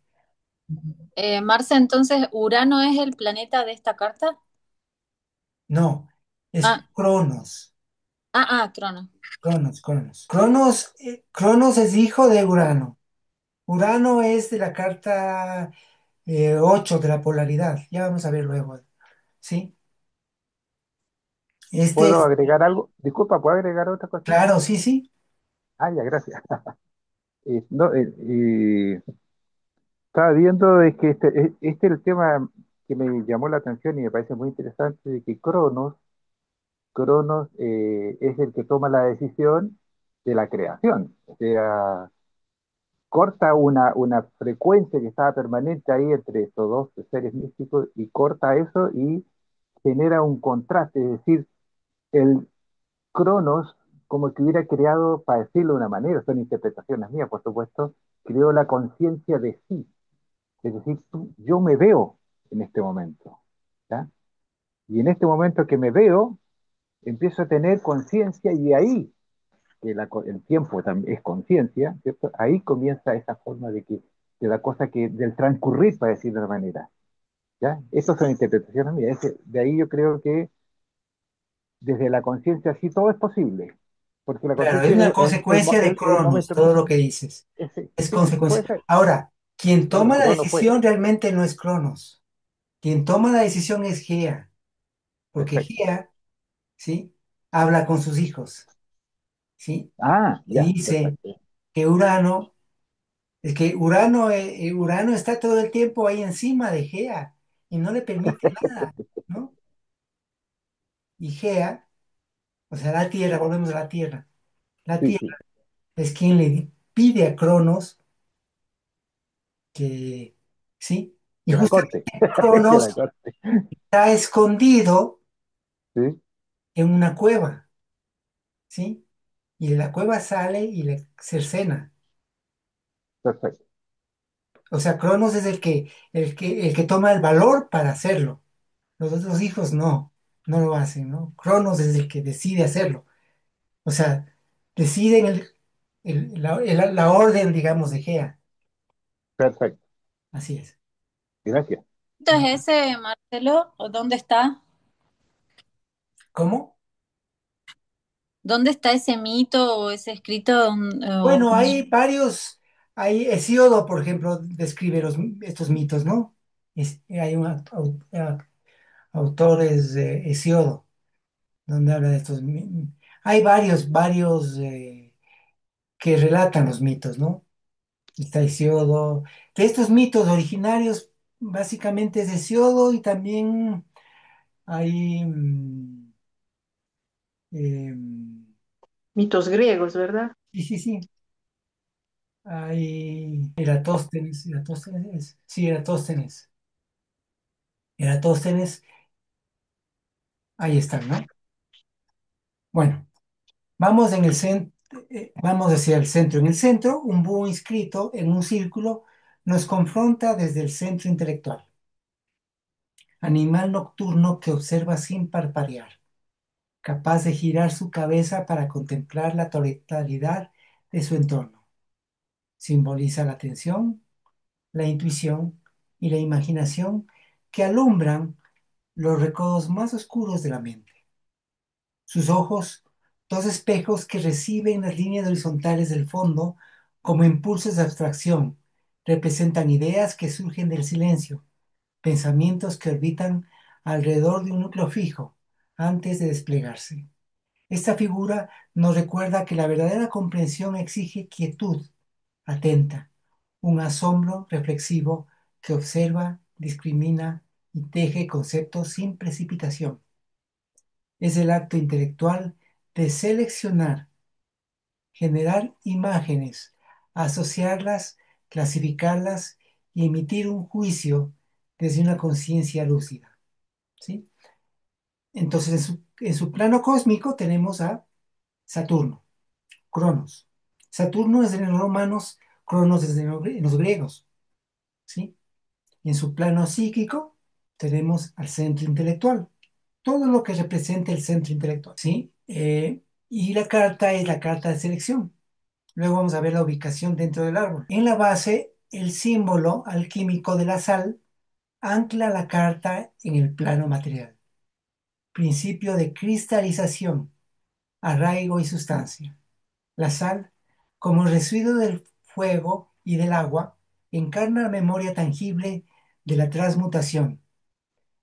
Marce, entonces, ¿Urano es el planeta de esta carta? No, es Ah, Cronos, Crono. Cronos. Cronos es hijo de Urano. Urano es de la carta 8 de la polaridad. Ya vamos a ver luego. ¿Sí? Este ¿Puedo es, agregar algo? Disculpa, ¿puedo agregar otra cosita? claro, sí, sí. Ah, ya, gracias. No, estaba viendo es que este es el tema que me llamó la atención y me parece muy interesante, de que Cronos es el que toma la decisión de la creación. O sea, corta una frecuencia que estaba permanente ahí entre estos dos seres místicos y corta eso y genera un contraste, es decir, el Cronos, como que hubiera creado, para decirlo de una manera, son interpretaciones mías, por supuesto, creó la conciencia de sí. Es decir, yo me veo en este momento. ¿Ya? Y en este momento que me veo, empiezo a tener conciencia y ahí, que el tiempo también es conciencia, ¿cierto? Ahí comienza esa forma de la cosa que, del transcurrir, para decirlo de una manera. ¿Ya? Estas son interpretaciones mías. De ahí yo creo que desde la conciencia sí todo es posible, porque la Claro, es conciencia una es consecuencia de el Cronos, momento todo lo presente. que dices. Es Sí, sí, puede consecuencia. ser. Ahora, quien Bueno, toma la Crono fue. decisión realmente no es Cronos. Quien toma la decisión es Gea, porque Perfecto. Gea, ¿sí? Habla con sus hijos, ¿sí? Ah, Y ya, dice perfecto. que Urano, es que Urano está todo el tiempo ahí encima de Gea y no le permite nada, ¿no? Y Gea, o sea, la Tierra, volvemos a la Tierra. La Sí, Tierra sí. es quien le pide a Cronos que, ¿sí? Y Que la justamente corte. Que la Cronos corte. está escondido Sí, en una cueva, ¿sí? Y de la cueva sale y le cercena. perfecto. O sea, Cronos es el que toma el valor para hacerlo. Los otros hijos no lo hacen, ¿no? Cronos es el que decide hacerlo. O sea, deciden la orden, digamos, de Gea. Perfecto. Así es. Gracias. Entonces, ese, Marcelo, ¿dónde está? ¿Cómo? ¿Dónde está ese mito o ese escrito? Bueno, hay varios, hay Hesíodo, por ejemplo, describe estos mitos, ¿no? Hay un autores de Hesíodo, donde habla de estos. Hay varios que relatan los mitos, ¿no? Está Hesíodo. De estos mitos originarios, básicamente es Hesíodo y también hay em, Mitos griegos, ¿verdad? sí, sí, sí. Hay Eratóstenes, sí, Eratóstenes, ahí están, ¿no? Bueno, vamos hacia el centro. En el centro, un búho inscrito en un círculo nos confronta desde el centro intelectual. Animal nocturno que observa sin parpadear, capaz de girar su cabeza para contemplar la totalidad de su entorno. Simboliza la atención, la intuición y la imaginación que alumbran los recodos más oscuros de la mente. Sus ojos, dos espejos que reciben las líneas horizontales del fondo como impulsos de abstracción, representan ideas que surgen del silencio, pensamientos que orbitan alrededor de un núcleo fijo antes de desplegarse. Esta figura nos recuerda que la verdadera comprensión exige quietud, atenta, un asombro reflexivo que observa, discrimina y teje conceptos sin precipitación. Es el acto intelectual de seleccionar, generar imágenes, asociarlas, clasificarlas y emitir un juicio desde una conciencia lúcida. ¿Sí? Entonces, en su plano cósmico tenemos a Saturno, Cronos. Saturno es en los romanos, Cronos es en los griegos. ¿Sí? En su plano psíquico tenemos al centro intelectual, todo lo que representa el centro intelectual, ¿sí? Y la carta es la carta de selección. Luego vamos a ver la ubicación dentro del árbol. En la base, el símbolo alquímico de la sal ancla la carta en el plano material. Principio de cristalización, arraigo y sustancia. La sal, como residuo del fuego y del agua, encarna la memoria tangible de la transmutación,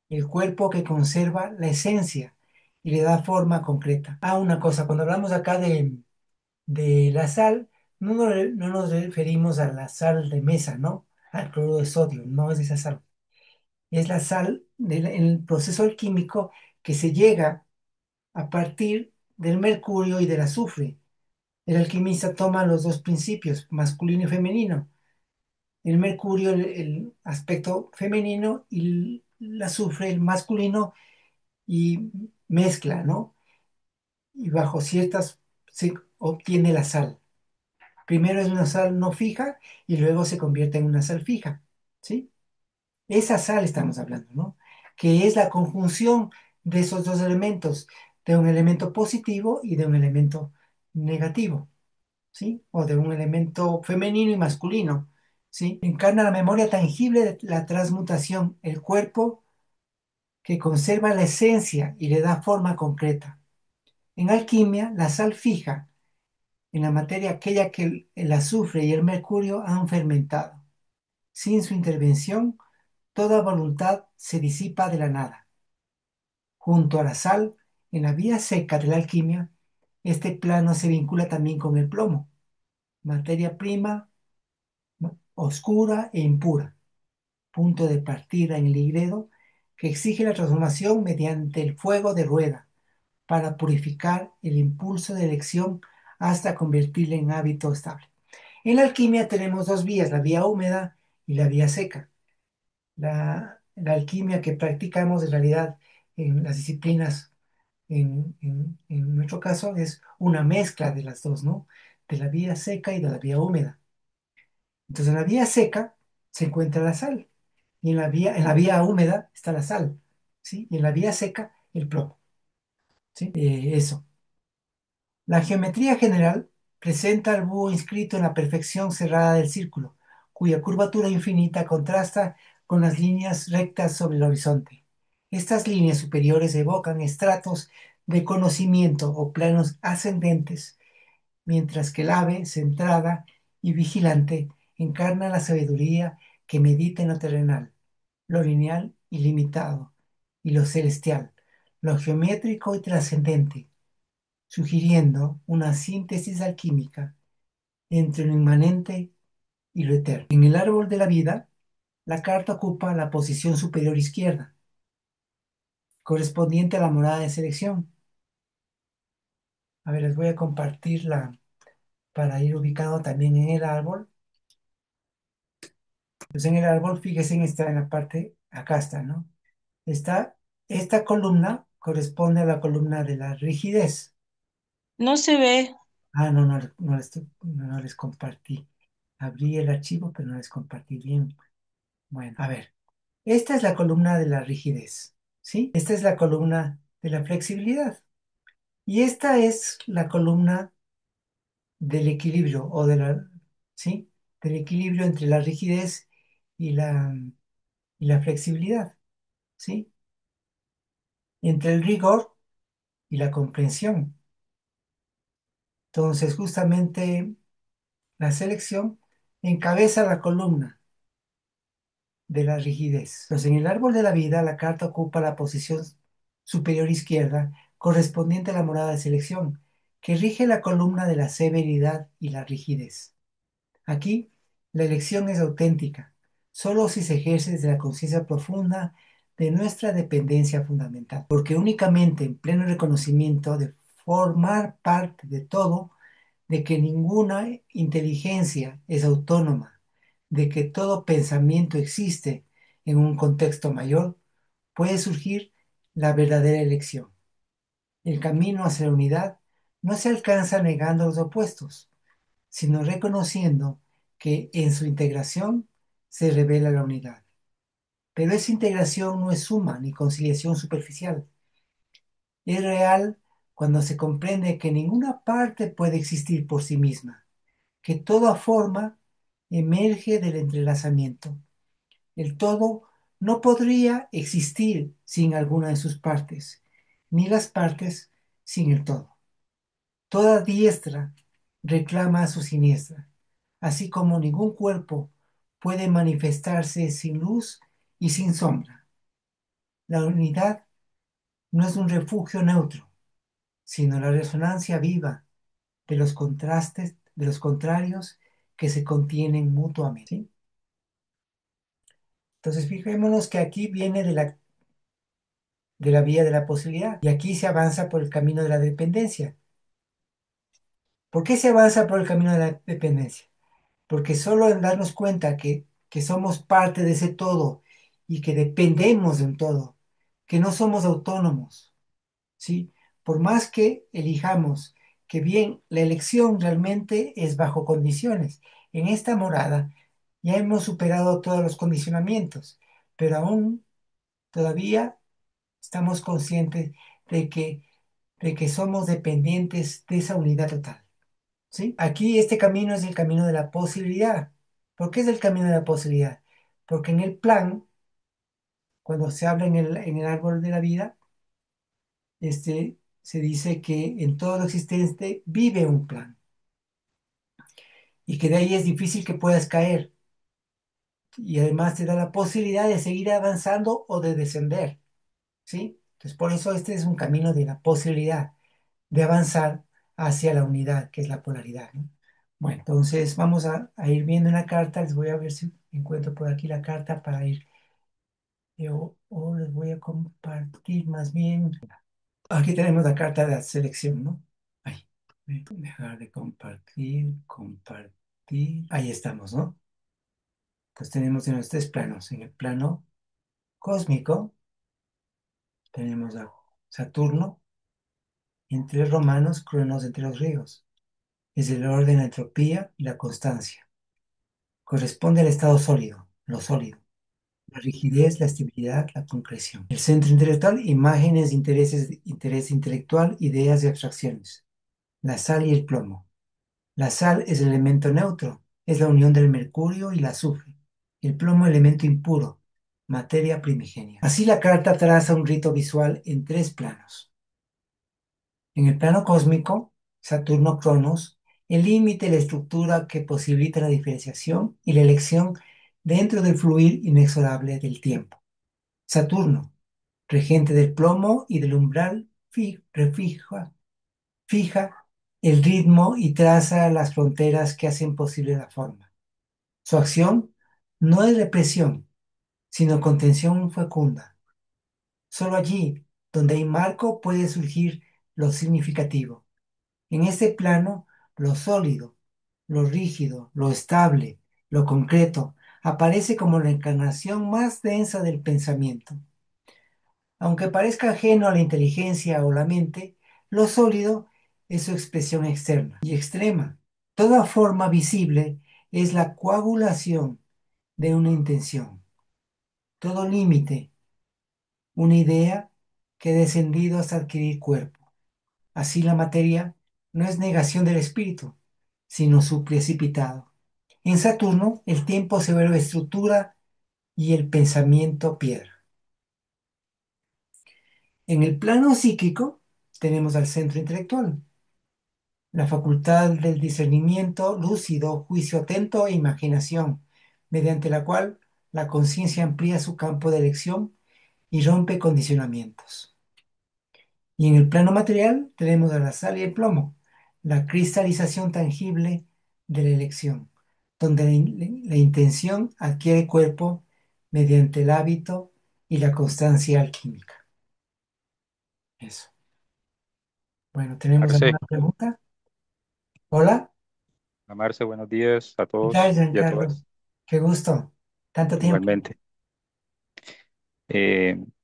el cuerpo que conserva la esencia y le da forma concreta. Una cosa, cuando hablamos acá de la sal, no nos referimos a la sal de mesa, ¿no? Al cloruro de sodio, no es esa sal. Es la sal en el proceso alquímico que se llega a partir del mercurio y del azufre. El alquimista toma los dos principios, masculino y femenino. El mercurio, el aspecto femenino, y el azufre, el masculino, y mezcla, ¿no? Y bajo ciertas se obtiene la sal. Primero es una sal no fija y luego se convierte en una sal fija, ¿sí? Esa sal estamos hablando, ¿no? Que es la conjunción de esos dos elementos, de un elemento positivo y de un elemento negativo, ¿sí? O de un elemento femenino y masculino, ¿sí? Encarna la memoria tangible de la transmutación, el cuerpo que conserva la esencia y le da forma concreta. En alquimia, la sal fija en la materia aquella que el azufre y el mercurio han fermentado. Sin su intervención, toda voluntad se disipa de la nada. Junto a la sal, en la vía seca de la alquimia, este plano se vincula también con el plomo, materia prima, oscura e impura, punto de partida en el higredo que exige la transformación mediante el fuego de rueda para purificar el impulso de elección hasta convertirlo en hábito estable. En la alquimia tenemos dos vías, la vía húmeda y la vía seca. La alquimia que practicamos en realidad en las disciplinas, en nuestro caso, es una mezcla de las dos, ¿no? De la vía seca y de la vía húmeda. Entonces, en la vía seca se encuentra la sal y en la vía húmeda está la sal, ¿sí? Y en la vía seca el plomo, ¿sí? Eso. La geometría general presenta al búho inscrito en la perfección cerrada del círculo, cuya curvatura infinita contrasta con las líneas rectas sobre el horizonte. Estas líneas superiores evocan estratos de conocimiento o planos ascendentes, mientras que el ave, centrada y vigilante, encarna la sabiduría que medita en lo terrenal, lo lineal y limitado, y lo celestial, lo geométrico y trascendente, sugiriendo una síntesis alquímica entre lo inmanente y lo eterno. En el árbol de la vida, la carta ocupa la posición superior izquierda, correspondiente a la morada de selección. A ver, les voy a compartirla para ir ubicado también en el árbol. Pues en el árbol, fíjense en la parte, acá está, ¿no? Esta columna corresponde a la columna de la rigidez. No se ve. No, no les compartí. Abrí el archivo, pero no les compartí bien. Bueno, a ver. Esta es la columna de la rigidez, ¿sí? Esta es la columna de la flexibilidad. Y esta es la columna del equilibrio ¿sí? del equilibrio entre la rigidez y la flexibilidad, ¿sí? Entre el rigor y la comprensión. Entonces, justamente la selección encabeza la columna de la rigidez. Entonces, en el árbol de la vida, la carta ocupa la posición superior izquierda correspondiente a la morada de selección, que rige la columna de la severidad y la rigidez. Aquí, la elección es auténtica, solo si se ejerce desde la conciencia profunda de nuestra dependencia fundamental, porque únicamente en pleno reconocimiento de formar parte de todo, de que ninguna inteligencia es autónoma, de que todo pensamiento existe en un contexto mayor, puede surgir la verdadera elección. El camino hacia la unidad no se alcanza negando los opuestos, sino reconociendo que en su integración se revela la unidad. Pero esa integración no es suma ni conciliación superficial. Es real cuando se comprende que ninguna parte puede existir por sí misma, que toda forma emerge del entrelazamiento. El todo no podría existir sin alguna de sus partes, ni las partes sin el todo. Toda diestra reclama a su siniestra, así como ningún cuerpo puede manifestarse sin luz y sin sombra. La unidad no es un refugio neutro, sino la resonancia viva de los contrastes, de los contrarios que se contienen mutuamente. ¿Sí? Entonces, fijémonos que aquí viene de la vía de la posibilidad y aquí se avanza por el camino de la dependencia. ¿Por qué se avanza por el camino de la dependencia? Porque solo en darnos cuenta que somos parte de ese todo y que dependemos de un todo, que no somos autónomos, ¿sí? Por más que elijamos, que bien, la elección realmente es bajo condiciones. En esta morada ya hemos superado todos los condicionamientos, pero aún todavía estamos conscientes de que, de que somos dependientes de esa unidad total. ¿Sí? Aquí este camino es el camino de la posibilidad. ¿Por qué es el camino de la posibilidad? Porque en el plan, cuando se habla en el árbol de la vida, se dice que en todo lo existente vive un plan y que de ahí es difícil que puedas caer y además te da la posibilidad de seguir avanzando o de descender, ¿sí? Entonces por eso este es un camino de la posibilidad de avanzar hacia la unidad, que es la polaridad, ¿no? Bueno, entonces vamos a ir viendo una carta. Les voy a ver si encuentro por aquí la carta para ir. O les voy a compartir más bien. Aquí tenemos la carta de la selección, ¿no? Ahí. Dejar de compartir, compartir. Ahí estamos, ¿no? Entonces tenemos en los tres planos. En el plano cósmico tenemos a Saturno entre los romanos, Cronos entre los griegos. Es el orden, la entropía y la constancia. Corresponde al estado sólido, lo sólido. La rigidez, la estabilidad, la concreción. El centro intelectual, imágenes, intereses, interés intelectual, ideas y abstracciones. La sal y el plomo. La sal es el elemento neutro, es la unión del mercurio y el azufre. El plomo, elemento impuro, materia primigenia. Así la carta traza un rito visual en tres planos. En el plano cósmico, Saturno-Cronos, el límite, la estructura que posibilita la diferenciación y la elección dentro del fluir inexorable del tiempo. Saturno, regente del plomo y del umbral, fija el ritmo y traza las fronteras que hacen posible la forma. Su acción no es represión, sino contención fecunda. Solo allí, donde hay marco, puede surgir lo significativo. En este plano, lo sólido, lo rígido, lo estable, lo concreto, aparece como la encarnación más densa del pensamiento. Aunque parezca ajeno a la inteligencia o la mente, lo sólido es su expresión externa y extrema. Toda forma visible es la coagulación de una intención. Todo límite, una idea que ha descendido hasta adquirir cuerpo. Así la materia no es negación del espíritu, sino su precipitado. En Saturno, el tiempo se vuelve estructura y el pensamiento piedra. En el plano psíquico, tenemos al centro intelectual, la facultad del discernimiento lúcido, juicio atento e imaginación, mediante la cual la conciencia amplía su campo de elección y rompe condicionamientos. Y en el plano material tenemos a la sal y el plomo, la cristalización tangible de la elección, donde la intención adquiere cuerpo mediante el hábito y la constancia alquímica. Eso. Bueno, ¿tenemos Marce, alguna pregunta? Hola, Marce, buenos días a ¿qué tal, todos y a Giancarlo? todas. Qué gusto. Tanto tiempo. Igualmente.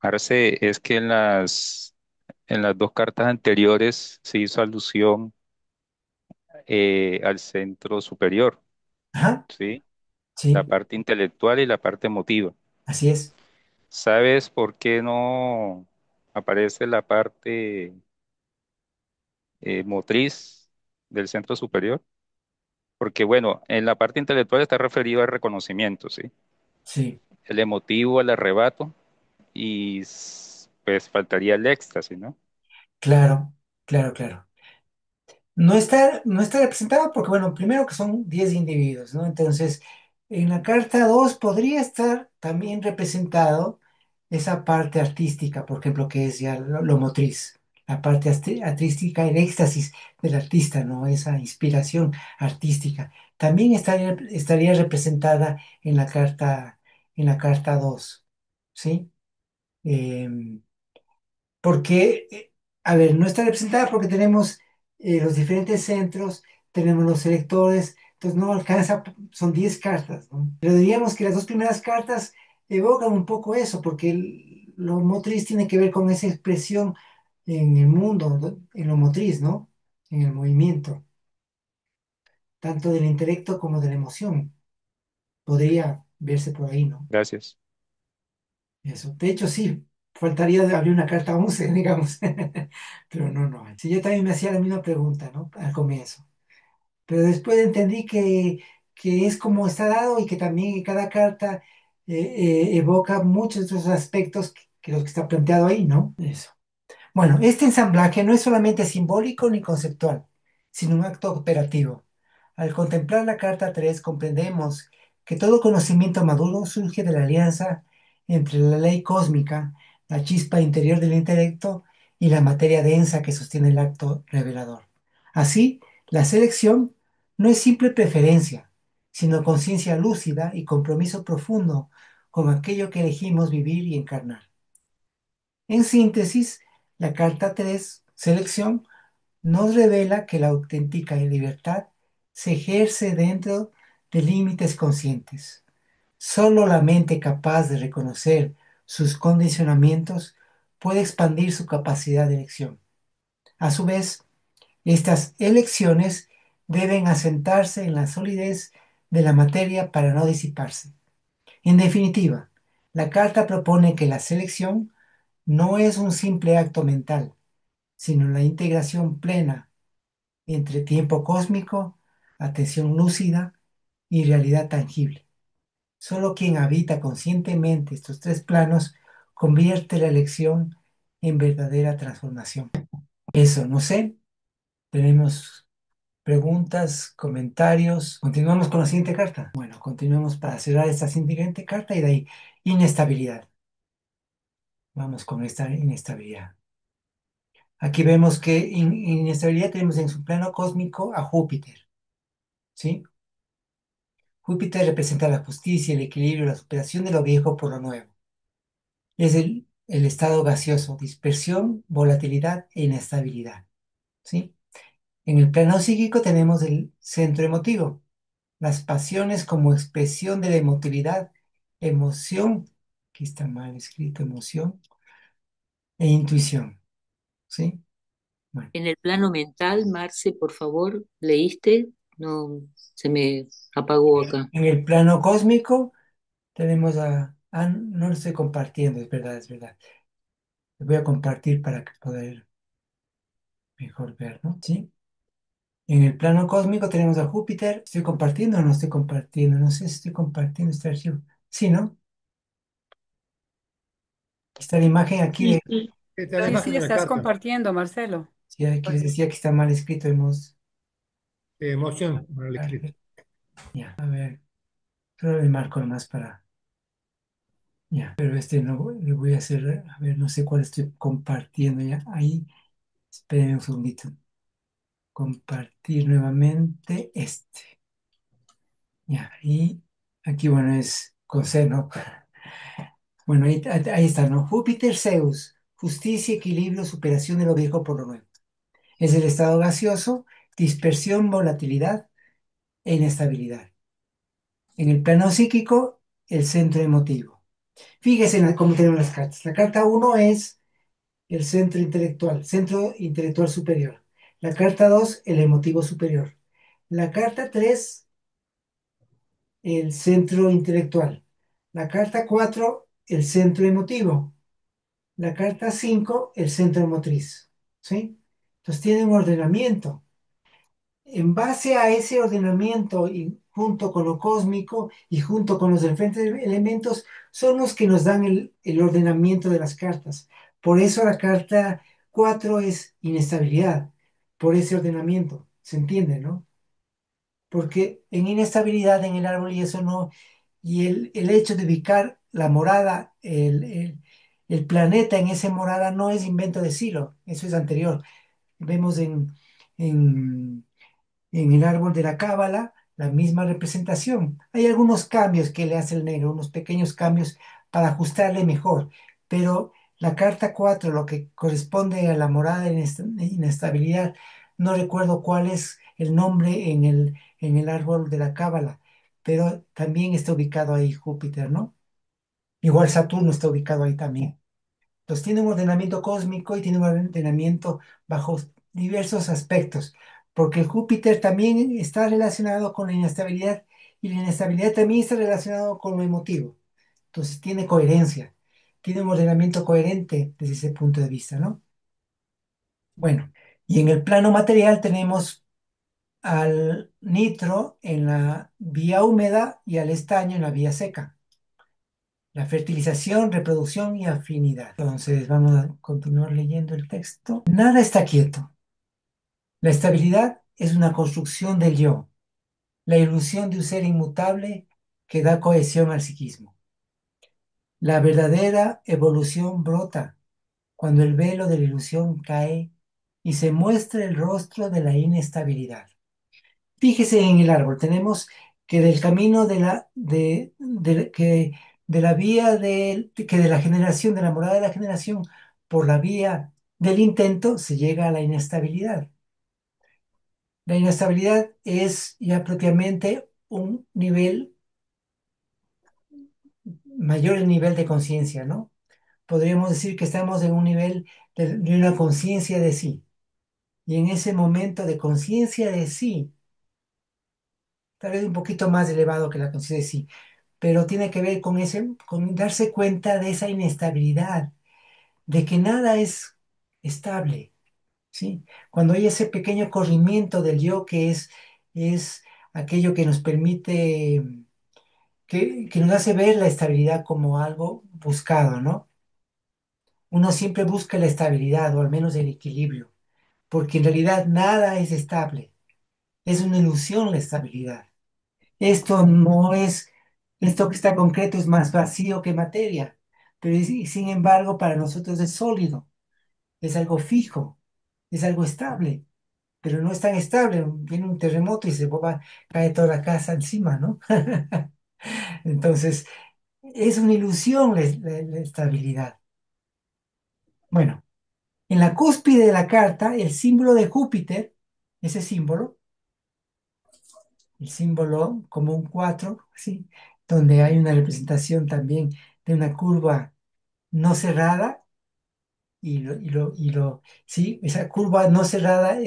Marce, es que en las dos cartas anteriores se hizo alusión al centro superior, Ajá, ¿sí? La sí, parte intelectual y la parte emotiva. así es. ¿Sabes por qué no aparece la parte motriz del centro superior? Porque, bueno, en la parte intelectual está referido al reconocimiento, ¿sí? Sí, El emotivo, al arrebato y pues faltaría el éxtasis, ¿no? claro, claro, claro. No está representada porque, bueno, primero que son 10 individuos, ¿no? Entonces, en la carta 2 podría estar también representado esa parte artística, por ejemplo, que es ya lo motriz, la parte artística, el éxtasis del artista, ¿no? Esa inspiración artística. También estaría representada en la carta 2, ¿sí? Em, porque, a ver, no está representada porque tenemos los diferentes centros, tenemos los selectores, entonces no alcanza, son 10 cartas, ¿no? Pero diríamos que las dos primeras cartas evocan un poco eso, porque lo motriz tiene que ver con esa expresión en el mundo, ¿no? En lo motriz, ¿no? En el movimiento, tanto del intelecto como de la emoción. Podría verse por ahí, ¿no? Gracias. Eso. De hecho, sí, faltaría abrir una carta 11, digamos. Pero no, no. Sí, yo también me hacía la misma pregunta, ¿no? Al comienzo. Pero después entendí que es como está dado y que también cada carta evoca muchos de esos aspectos que los que está planteado ahí, ¿no? Eso. Bueno, este ensamblaje no es solamente simbólico ni conceptual, sino un acto operativo. Al contemplar la Carta 3, comprendemos que todo conocimiento maduro surge de la alianza entre la ley cósmica, la chispa interior del intelecto y la materia densa que sostiene el acto revelador. Así, la selección no es simple preferencia, sino conciencia lúcida y compromiso profundo con aquello que elegimos vivir y encarnar. En síntesis, la Carta 3, selección, nos revela que la auténtica libertad se ejerce dentro de límites conscientes. Solo la mente capaz de reconocer sus condicionamientos puede expandir su capacidad de elección. A su vez, estas elecciones deben asentarse en la solidez de la materia para no disiparse. En definitiva, la carta propone que la selección no es un simple acto mental, sino la integración plena entre tiempo cósmico, atención lúcida y realidad tangible. Solo quien habita conscientemente estos tres planos convierte la elección en verdadera transformación. Eso, no sé, tenemos preguntas, comentarios. Continuamos con la siguiente carta. Bueno, continuamos para cerrar esta siguiente carta y de ahí inestabilidad. Vamos con esta inestabilidad. Aquí vemos que inestabilidad tenemos en su plano cósmico a Júpiter, ¿sí? Júpiter representa la justicia, el equilibrio, la superación de lo viejo por lo nuevo. Es el estado gaseoso, dispersión, volatilidad e inestabilidad, ¿sí? En el plano psíquico tenemos el centro emotivo, las pasiones como expresión de la emotividad, emoción, aquí está mal escrito, emoción, e intuición, ¿sí? Bueno, En el plano mental, Marce, por favor, ¿leíste? No, se me apagó acá. en el plano cósmico tenemos no lo estoy compartiendo, es verdad, es verdad. Lo voy a compartir para que poder mejor ver, ¿no? ¿Sí? En el plano cósmico tenemos a Júpiter. ¿Estoy compartiendo o no estoy compartiendo? No sé si estoy compartiendo este archivo. Sí, ¿no? Está la imagen aquí Sí, de... sí. Esta es la Sí, imagen sí, de la estás carta. compartiendo, Marcelo. Sí, aquí les decía que está mal escrito. Hemos... Motion, mal escrito. Ya, a ver. Solo le marco nomás para... Ya, pero este no le voy a hacer... A ver, no sé cuál estoy compartiendo ya. Ahí, espérenme un segundito. Compartir nuevamente este. Ya, y aquí, bueno, es con C, ¿no? Bueno, ahí está, ¿no? Júpiter, Zeus, justicia, equilibrio, superación de lo viejo por lo nuevo. Es el estado gaseoso, dispersión, volatilidad e inestabilidad. En el plano psíquico, el centro emotivo. Fíjese en cómo tenemos las cartas. La carta uno es el centro intelectual superior. La carta 2 el emotivo superior. La carta 3 el centro intelectual. La carta 4 el centro emotivo. La carta 5 el centro motriz. ¿Sí? Entonces tiene un ordenamiento. En base a ese ordenamiento y junto con lo cósmico y junto con los diferentes elementos, son los que nos dan el ordenamiento de las cartas. Por eso la carta 4 es inestabilidad, por ese ordenamiento. ¿Se entiende, no? Porque en inestabilidad en el árbol y eso no, y el hecho de ubicar la morada, el planeta en esa morada no es invento de Silo, eso es anterior. Vemos en, en el árbol de la cábala la misma representación. Hay algunos cambios que le hace el negro, unos pequeños cambios para ajustarle mejor, pero la carta 4 lo que corresponde a la morada de inestabilidad, no recuerdo cuál es el nombre en el árbol de la cábala, pero también está ubicado ahí Júpiter, ¿no? Igual Saturno está ubicado ahí también. Entonces tiene un ordenamiento cósmico y tiene un ordenamiento bajo diversos aspectos, porque Júpiter también está relacionado con la inestabilidad y la inestabilidad también está relacionado con lo emotivo. Entonces tiene coherencia, tiene un ordenamiento coherente desde ese punto de vista, ¿no? Bueno, y en el plano material tenemos al nitro en la vía húmeda y al estaño en la vía seca. La fertilización, reproducción y afinidad. Entonces vamos a continuar leyendo el texto. Nada está quieto. La estabilidad es una construcción del yo, la ilusión de un ser inmutable que da cohesión al psiquismo. La verdadera evolución brota cuando el velo de la ilusión cae y se muestra el rostro de la inestabilidad. Fíjese en el árbol, tenemos que del camino de la vía que de la generación, de la morada de la generación, por la vía del intento se llega a la inestabilidad. La inestabilidad es ya propiamente un nivel, mayor el nivel de conciencia, ¿no? Podríamos decir que estamos en un nivel de una conciencia de sí. Y en ese momento de conciencia de sí, tal vez un poquito más elevado que la conciencia de sí, pero tiene que ver con con darse cuenta de esa inestabilidad, de que nada es estable, ¿sí? Cuando hay ese pequeño corrimiento del yo es aquello que nos permite, que nos hace ver la estabilidad como algo buscado, ¿no? Uno siempre busca la estabilidad o al menos el equilibrio, porque en realidad nada es estable, es una ilusión la estabilidad. Esto no es, esto que está concreto es más vacío que materia, pero sin embargo para nosotros es sólido, es algo fijo, es algo estable, pero no es tan estable. Viene un terremoto y cae toda la casa encima, ¿no? Entonces, es una ilusión la estabilidad. Bueno, en la cúspide de la carta, el símbolo de Júpiter, ese símbolo, el símbolo como un 4, ¿sí? Donde hay una representación también de una curva no cerrada sí, esa curva no cerrada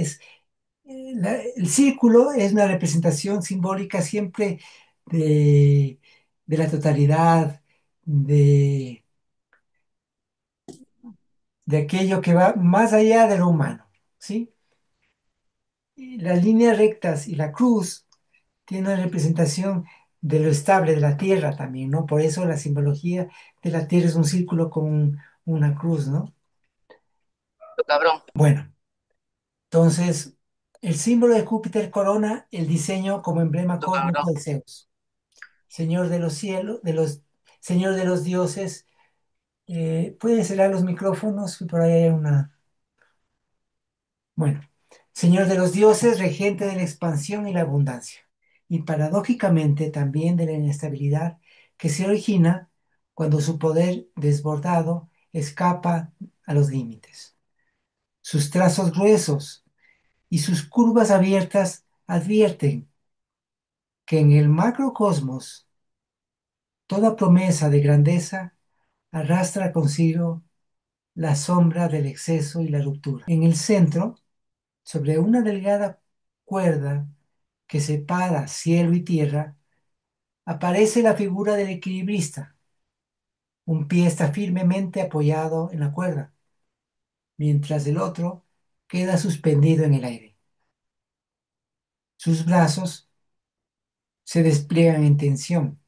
el círculo es una representación simbólica siempre de, de la totalidad, de, de aquello que va más allá de lo humano, ¿sí? las líneas rectas y la cruz tienen una representación de lo estable de la Tierra también, ¿no? Por eso la simbología de la Tierra es un círculo con una cruz, ¿no? Cabrón. Bueno, entonces, el símbolo de Júpiter corona el diseño como emblema cósmico Cabrón. de Zeus, señor de los cielos, señor de los dioses. ¿Pueden cerrar los micrófonos? Por ahí hay una. Bueno, señor de los dioses, regente de la expansión y la abundancia, y paradójicamente también de la inestabilidad que se origina cuando su poder desbordado escapa a los límites. Sus trazos gruesos y sus curvas abiertas advierten que en el macrocosmos toda promesa de grandeza arrastra consigo la sombra del exceso y la ruptura. En el centro, sobre una delgada cuerda que separa cielo y tierra, aparece la figura del equilibrista. Un pie está firmemente apoyado en la cuerda, mientras el otro queda suspendido en el aire. Sus brazos se despliegan en tensión.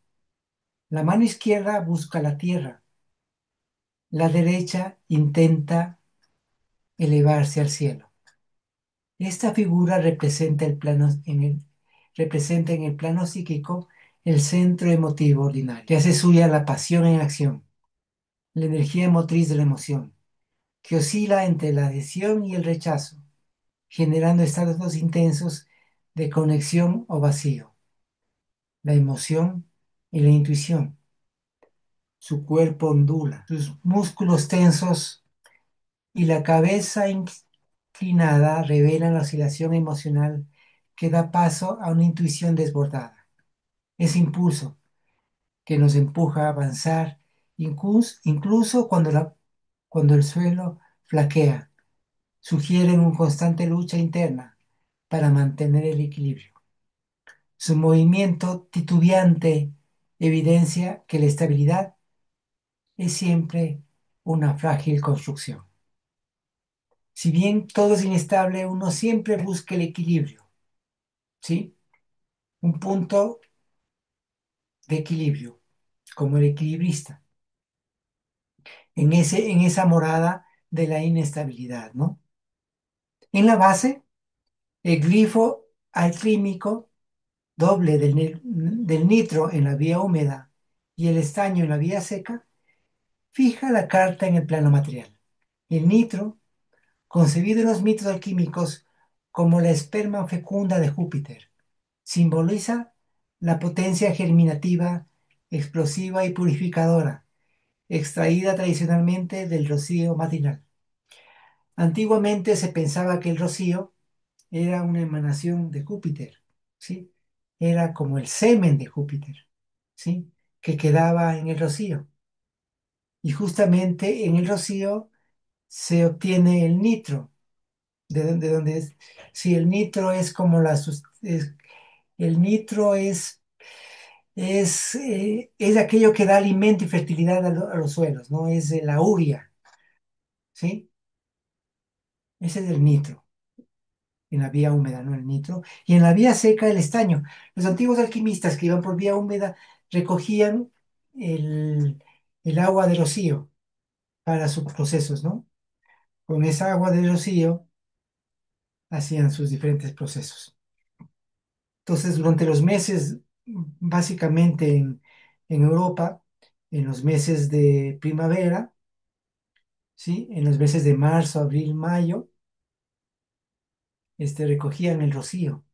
La mano izquierda busca la tierra, la derecha intenta elevarse al cielo. Esta figura representa en el plano psíquico el centro emotivo ordinario, que hace suya la pasión en acción, la energía motriz de la emoción, que oscila entre la adhesión y el rechazo, generando estados intensos de conexión o vacío, la emoción y la intuición. Su cuerpo ondula, sus músculos tensos y la cabeza inclinada revelan la oscilación emocional que da paso a una intuición desbordada. Ese impulso que nos empuja a avanzar, incluso cuando el suelo flaquea, sugieren una constante lucha interna para mantener el equilibrio. Su movimiento titubeante evidencia que la estabilidad es siempre una frágil construcción. Si bien todo es inestable, uno siempre busca el equilibrio, ¿sí? Un punto de equilibrio, como el equilibrista, en esa morada de la inestabilidad, ¿no? En la base, el glifo alquímico doble del nitro en la vía húmeda y el estaño en la vía seca fija la carta en el plano material. El nitro, concebido en los mitos alquímicos como la esperma fecunda de Júpiter, simboliza la potencia germinativa, explosiva y purificadora, extraída tradicionalmente del rocío matinal. Antiguamente se pensaba que el rocío era una emanación de Júpiter, ¿sí? Era como el semen de Júpiter, ¿sí? Que quedaba en el rocío. Y justamente en el rocío se obtiene el nitro, de donde es. Sí, el nitro es como el nitro es aquello que da alimento y fertilidad a los suelos, ¿no? Es de la urea, ¿sí? Ese es el nitro, en la vía húmeda, ¿no? El nitro. Y en la vía seca, el estaño. Los antiguos alquimistas que iban por vía húmeda recogían el, el agua de rocío para sus procesos, ¿no? Con esa agua de rocío hacían sus diferentes procesos. Entonces, durante los meses, básicamente en Europa, en los meses de primavera, ¿sí? En los meses de marzo, abril, mayo, recogían el rocío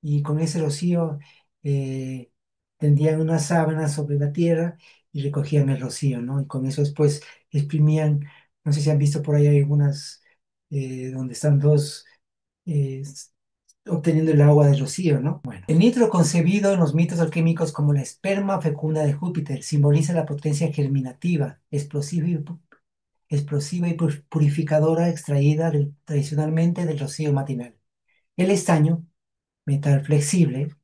y con ese rocío eh, tendían una sábana sobre la tierra y recogían el rocío, ¿no? Y con eso después exprimían, no sé si han visto por ahí algunas donde están dos eh, obteniendo el agua del rocío, ¿no? Bueno, el nitro concebido en los mitos alquímicos como la esperma fecunda de Júpiter simboliza la potencia germinativa, explosiva y purificadora extraída tradicionalmente del rocío matinal. El estaño, metal flexible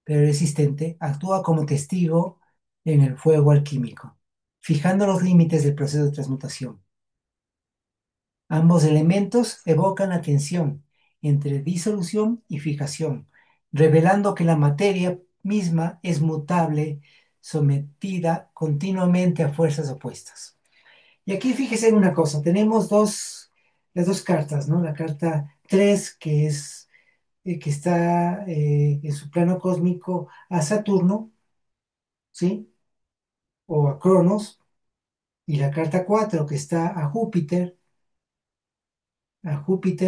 pero resistente, actúa como testigo en el fuego alquímico, fijando los límites del proceso de transmutación. Ambos elementos evocan la tensión entre disolución y fijación, revelando que la materia misma es mutable, sometida continuamente a fuerzas opuestas. Y aquí fíjese en una cosa, tenemos las dos cartas, ¿no? La carta 3 que es que está en su plano cósmico a Saturno, ¿sí? O a Cronos, y la carta 4 que está a Júpiter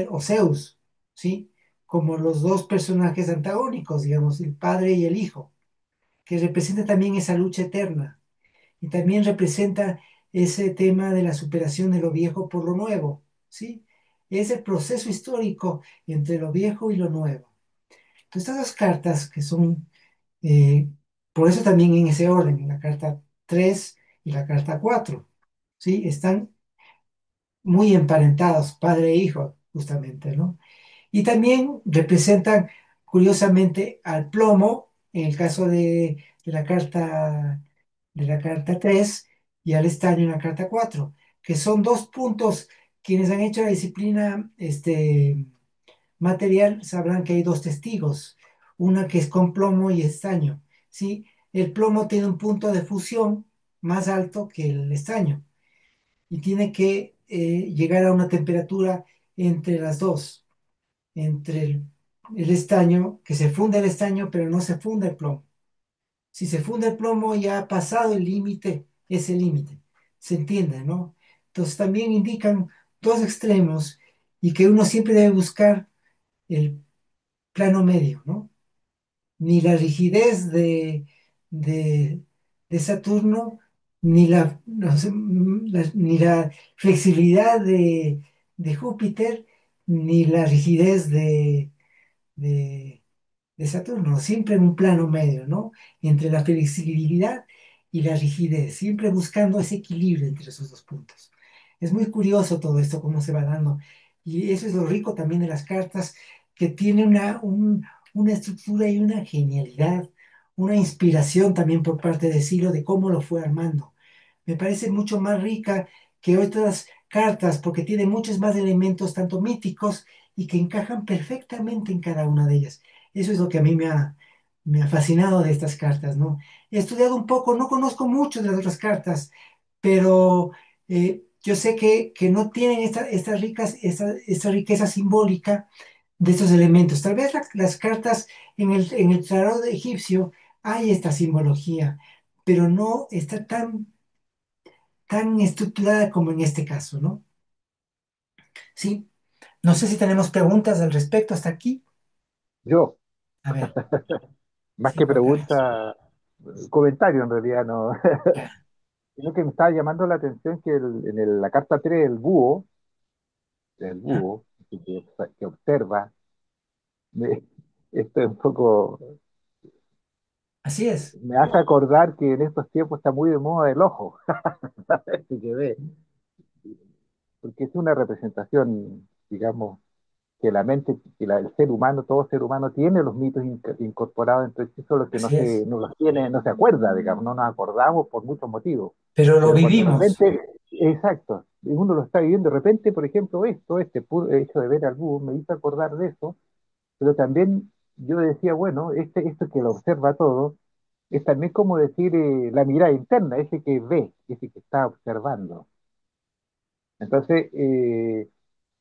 o Zeus, ¿sí? Como los dos personajes antagónicos, digamos, el padre y el hijo, que representa también esa lucha eterna y también representa ese tema de la superación de lo viejo por lo nuevo, ¿sí? Es el proceso histórico entre lo viejo y lo nuevo. Entonces, estas dos cartas que son, eh, por eso también en ese orden, la carta 3 y la carta 4, ¿sí? Están muy emparentados, padre e hijo, justamente, ¿no? Y también representan, curiosamente, al plomo, en el caso de la carta 3 y al estaño en la carta 4, que son dos puntos, quienes han hecho la disciplina material sabrán que hay dos testigos, una que es con plomo y estaño, ¿sí? El plomo tiene un punto de fusión más alto que el estaño y tiene que llegar a una temperatura entre las dos, entre el estaño, que se funde el estaño, pero no se funde el plomo. Si se funde el plomo, ya ha pasado el límite, ese límite. ¿Se entiende, no? Entonces también indican dos extremos y que uno siempre debe buscar el plano medio, ¿no? Ni la rigidez de, de Saturno, ni no sé, ni la flexibilidad de Júpiter, ni la rigidez de, de Saturno, siempre en un plano medio, ¿no? Entre la flexibilidad y la rigidez, siempre buscando ese equilibrio entre esos dos puntos. Es muy curioso todo esto, cómo se va dando. Y eso es lo rico también de las cartas, que tiene una estructura y una genialidad, una inspiración también por parte de Ciro de cómo lo fue armando. Me parece mucho más rica que otras cartas porque tiene muchos más elementos, tanto míticos, y que encajan perfectamente en cada una de ellas. Eso es lo que a mí me ha fascinado de estas cartas, ¿no? He estudiado un poco, no conozco mucho de las otras cartas, pero yo sé que no tienen esta riqueza simbólica de estos elementos. Tal vez las cartas en el tarot egipcio hay esta simbología, pero no está tan estructurada como en este caso, ¿no? Sí. No sé si tenemos preguntas al respecto hasta aquí. Yo, A ver, más sí, que Juan Carlos. pregunta, comentario en realidad, no. Sino que me estaba llamando la atención que la carta 3 ¿Ya? que observa, me- esto es un poco, Así es. me hace acordar que en estos tiempos está muy de moda el ojo, este que ve, porque es una representación, digamos, que la mente, el ser humano, todo ser humano tiene los mitos incorporados, entonces eso es lo que Así es. no los tiene, no se acuerda, digamos, no nos acordamos por muchos motivos. Pero lo Pero cuando de vivimos. repente, exacto, uno lo está viviendo, de repente, por ejemplo, este puro hecho de ver al búho me hizo acordar de eso, pero también yo decía, bueno, esto que lo observa todo, es también como decir la mirada interna, ese que ve, ese que está observando. Entonces,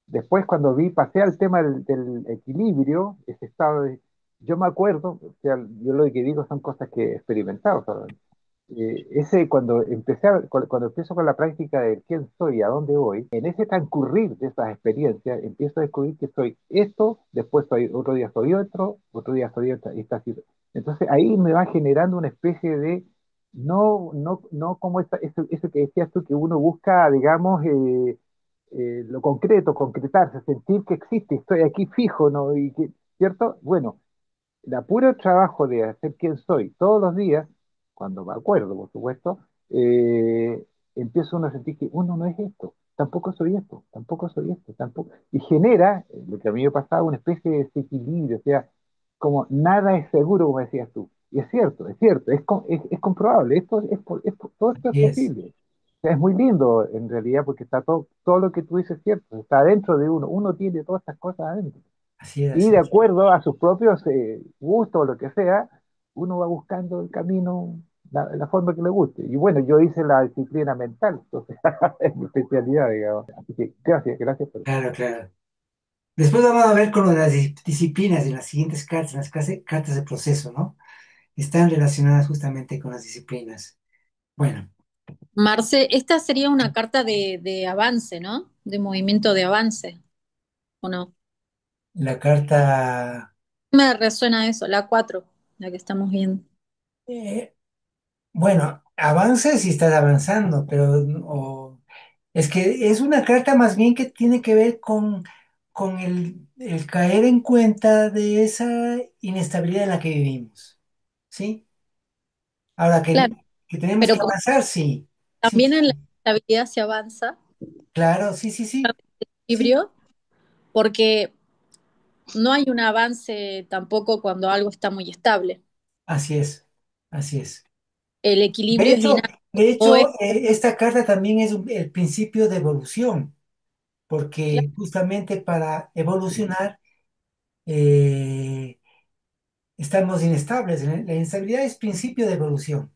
después cuando pasé al tema del equilibrio, ese estado yo me acuerdo, o sea, yo lo que digo son cosas que he experimentado, ese cuando cuando empiezo con la práctica de quién soy y a dónde voy, en ese transcurrir de esas experiencias, empiezo a descubrir que soy esto, después soy, otro día soy otra, y esta situación. Entonces ahí me va generando una especie de, no como eso que decías tú, que uno busca, digamos, lo concreto, concretarse, sentir que existe, estoy aquí fijo, ¿no? ¿Cierto? Bueno, el apuro trabajo de hacer quién soy todos los días, cuando me acuerdo, por supuesto, empiezo uno a sentir que uno no es esto, tampoco soy esto, tampoco soy esto, tampoco. Y genera, lo que a mí me pasaba, una especie de desequilibrio, o sea, como nada es seguro, como decías tú. Y es cierto, es comprobable, todo esto es Así es. posible. O sea, es muy lindo en realidad porque está todo lo que tú dices es cierto, está dentro de uno, uno tiene todas estas cosas adentro. Así es, Y así de es. acuerdo a sus propios gustos o lo que sea, uno va buscando el camino, la forma que le guste. Y bueno, yo hice la disciplina mental, entonces es mi especialidad, digamos. Así que gracias, gracias por Claro, claro. Después vamos a ver con lo de las disciplinas en las siguientes cartas, en las cartas de proceso, ¿no? Están relacionadas justamente con las disciplinas. Bueno, Marce, esta sería una carta de avance, ¿no? De movimiento de avance, ¿o no? la carta, Me resuena eso, la 4, la que estamos viendo. eh, bueno, avanza si estás avanzando, pero es que es una carta más bien que tiene que ver con el caer en cuenta de esa inestabilidad en la que vivimos, ¿sí? Ahora Claro, que tenemos pero que como avanzar, sí, sí, también en la sí, estabilidad se avanza, claro, sí, sí, sí, sí, equilibrio, porque no hay un avance tampoco cuando algo está muy estable. así es, así es. El De equilibrio es hecho, dinámico, de o es hecho, esta carta también es el principio de evolución, claro, porque justamente para evolucionar eh, estamos inestables. La inestabilidad es principio de evolución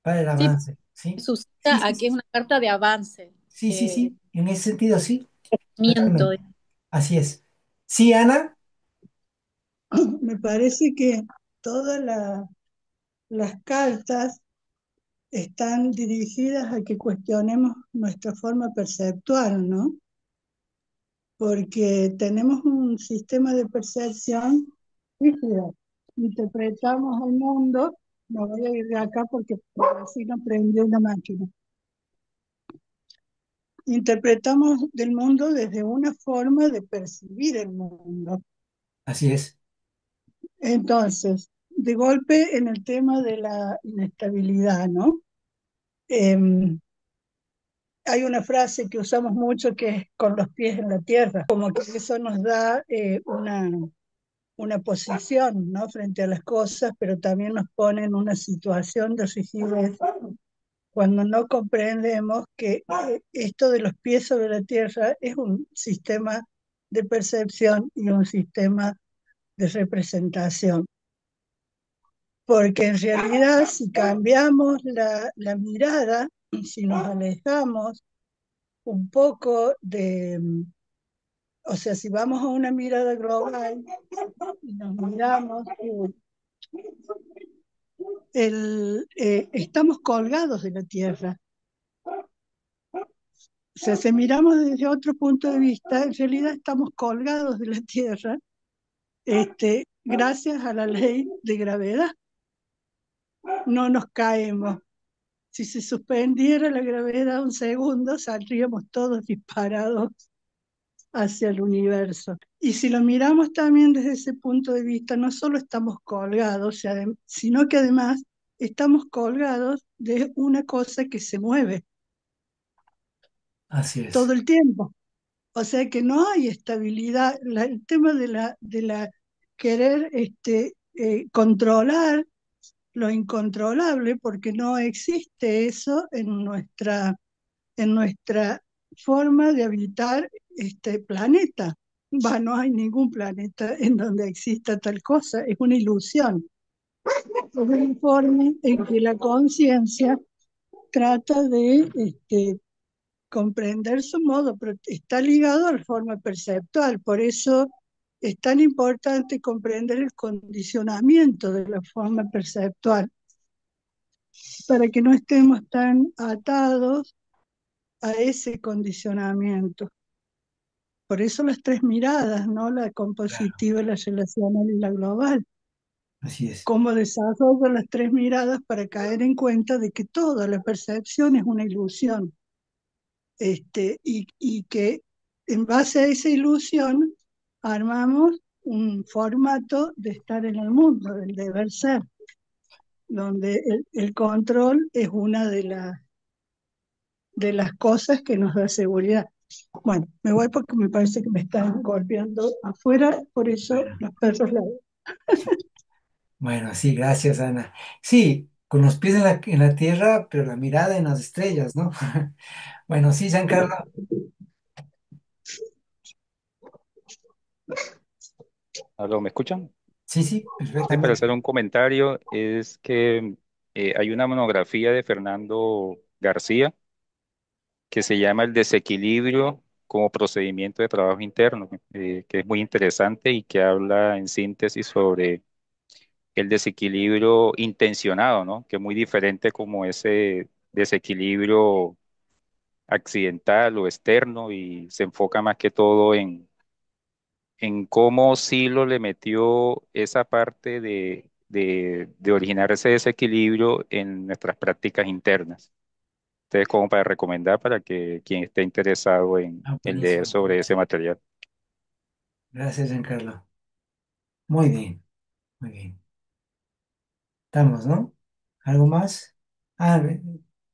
para el sí, avance, ¿sí? Sí, suscita sí, a que es sí, una carta de avance, sí, sí, sí, en ese sentido, sí, miento. totalmente, así es. Sí, Ana, Me parece que todas las cartas están dirigidas a que cuestionemos nuestra forma perceptual, ¿no? Porque tenemos un sistema de percepción rígido. Interpretamos el mundo, me voy a ir de acá porque así no prendió una máquina. Interpretamos del mundo desde una forma de percibir el mundo. así es, Entonces, de golpe en el tema de la inestabilidad, ¿no? Em, Hay una frase que usamos mucho que es con los pies en la tierra, como que eso nos da una posición, ¿no? Frente a las cosas, pero también nos pone en una situación de rigidez cuando no comprendemos que esto de los pies sobre la tierra es un sistema de percepción y un sistema de representación. Porque en realidad si cambiamos la mirada, si nos alejamos un poco o sea, si vamos a una mirada global y nos miramos, estamos colgados de la Tierra. O sea, si miramos desde otro punto de vista, en realidad estamos colgados de la Tierra, gracias a la ley de gravedad. No nos caemos. Si se suspendiera la gravedad un segundo, saldríamos todos disparados hacia el universo. Y si lo miramos también desde ese punto de vista, no solo estamos colgados, sino que además estamos colgados de una cosa que se mueve así todo es, el tiempo. O sea que no hay estabilidad. El tema de la querer controlar lo incontrolable, porque no existe eso en nuestra forma de habitar este planeta. No hay ningún planeta en donde exista tal cosa, es una ilusión. Es una forma en que la conciencia trata de comprender su modo, pero está ligado a la forma perceptual. Por eso es tan importante comprender el condicionamiento de la forma perceptual, para que no estemos tan atados a ese condicionamiento. Por eso las tres miradas, ¿no? La claro, compositiva, la relacional y la global. así es, Cómo desarrollo las tres miradas para caer en cuenta de que toda la percepción es una ilusión. Y que en base a esa ilusión armamos un formato de estar en el mundo, del deber ser, donde el control es una de las cosas que nos da seguridad. Bueno, me voy porque me parece que me están golpeando afuera, por eso bueno, los perros ladran. bueno, sí, gracias, Ana. Sí, con los pies en la tierra, pero la mirada en las estrellas, ¿no? Bueno, sí, Giancarlo. ¿Aló, me escuchan? Sí, sí, Sí, para hacer perfectamente. un comentario, es que hay una monografía de Fernando García que se llama El desequilibrio como procedimiento de trabajo interno, que es muy interesante y que habla en síntesis sobre el desequilibrio intencionado, ¿no? Que es muy diferente como ese desequilibrio accidental o externo y se enfoca más que todo en cómo Silo le metió esa parte de originar ese desequilibrio en nuestras prácticas internas. Entonces, como para recomendar para que quien esté interesado Ah, en leer buenísimo. sobre ese material. Gracias, Giancarlo. Muy bien, muy bien. Estamos, ¿no? ¿Algo más? Ah,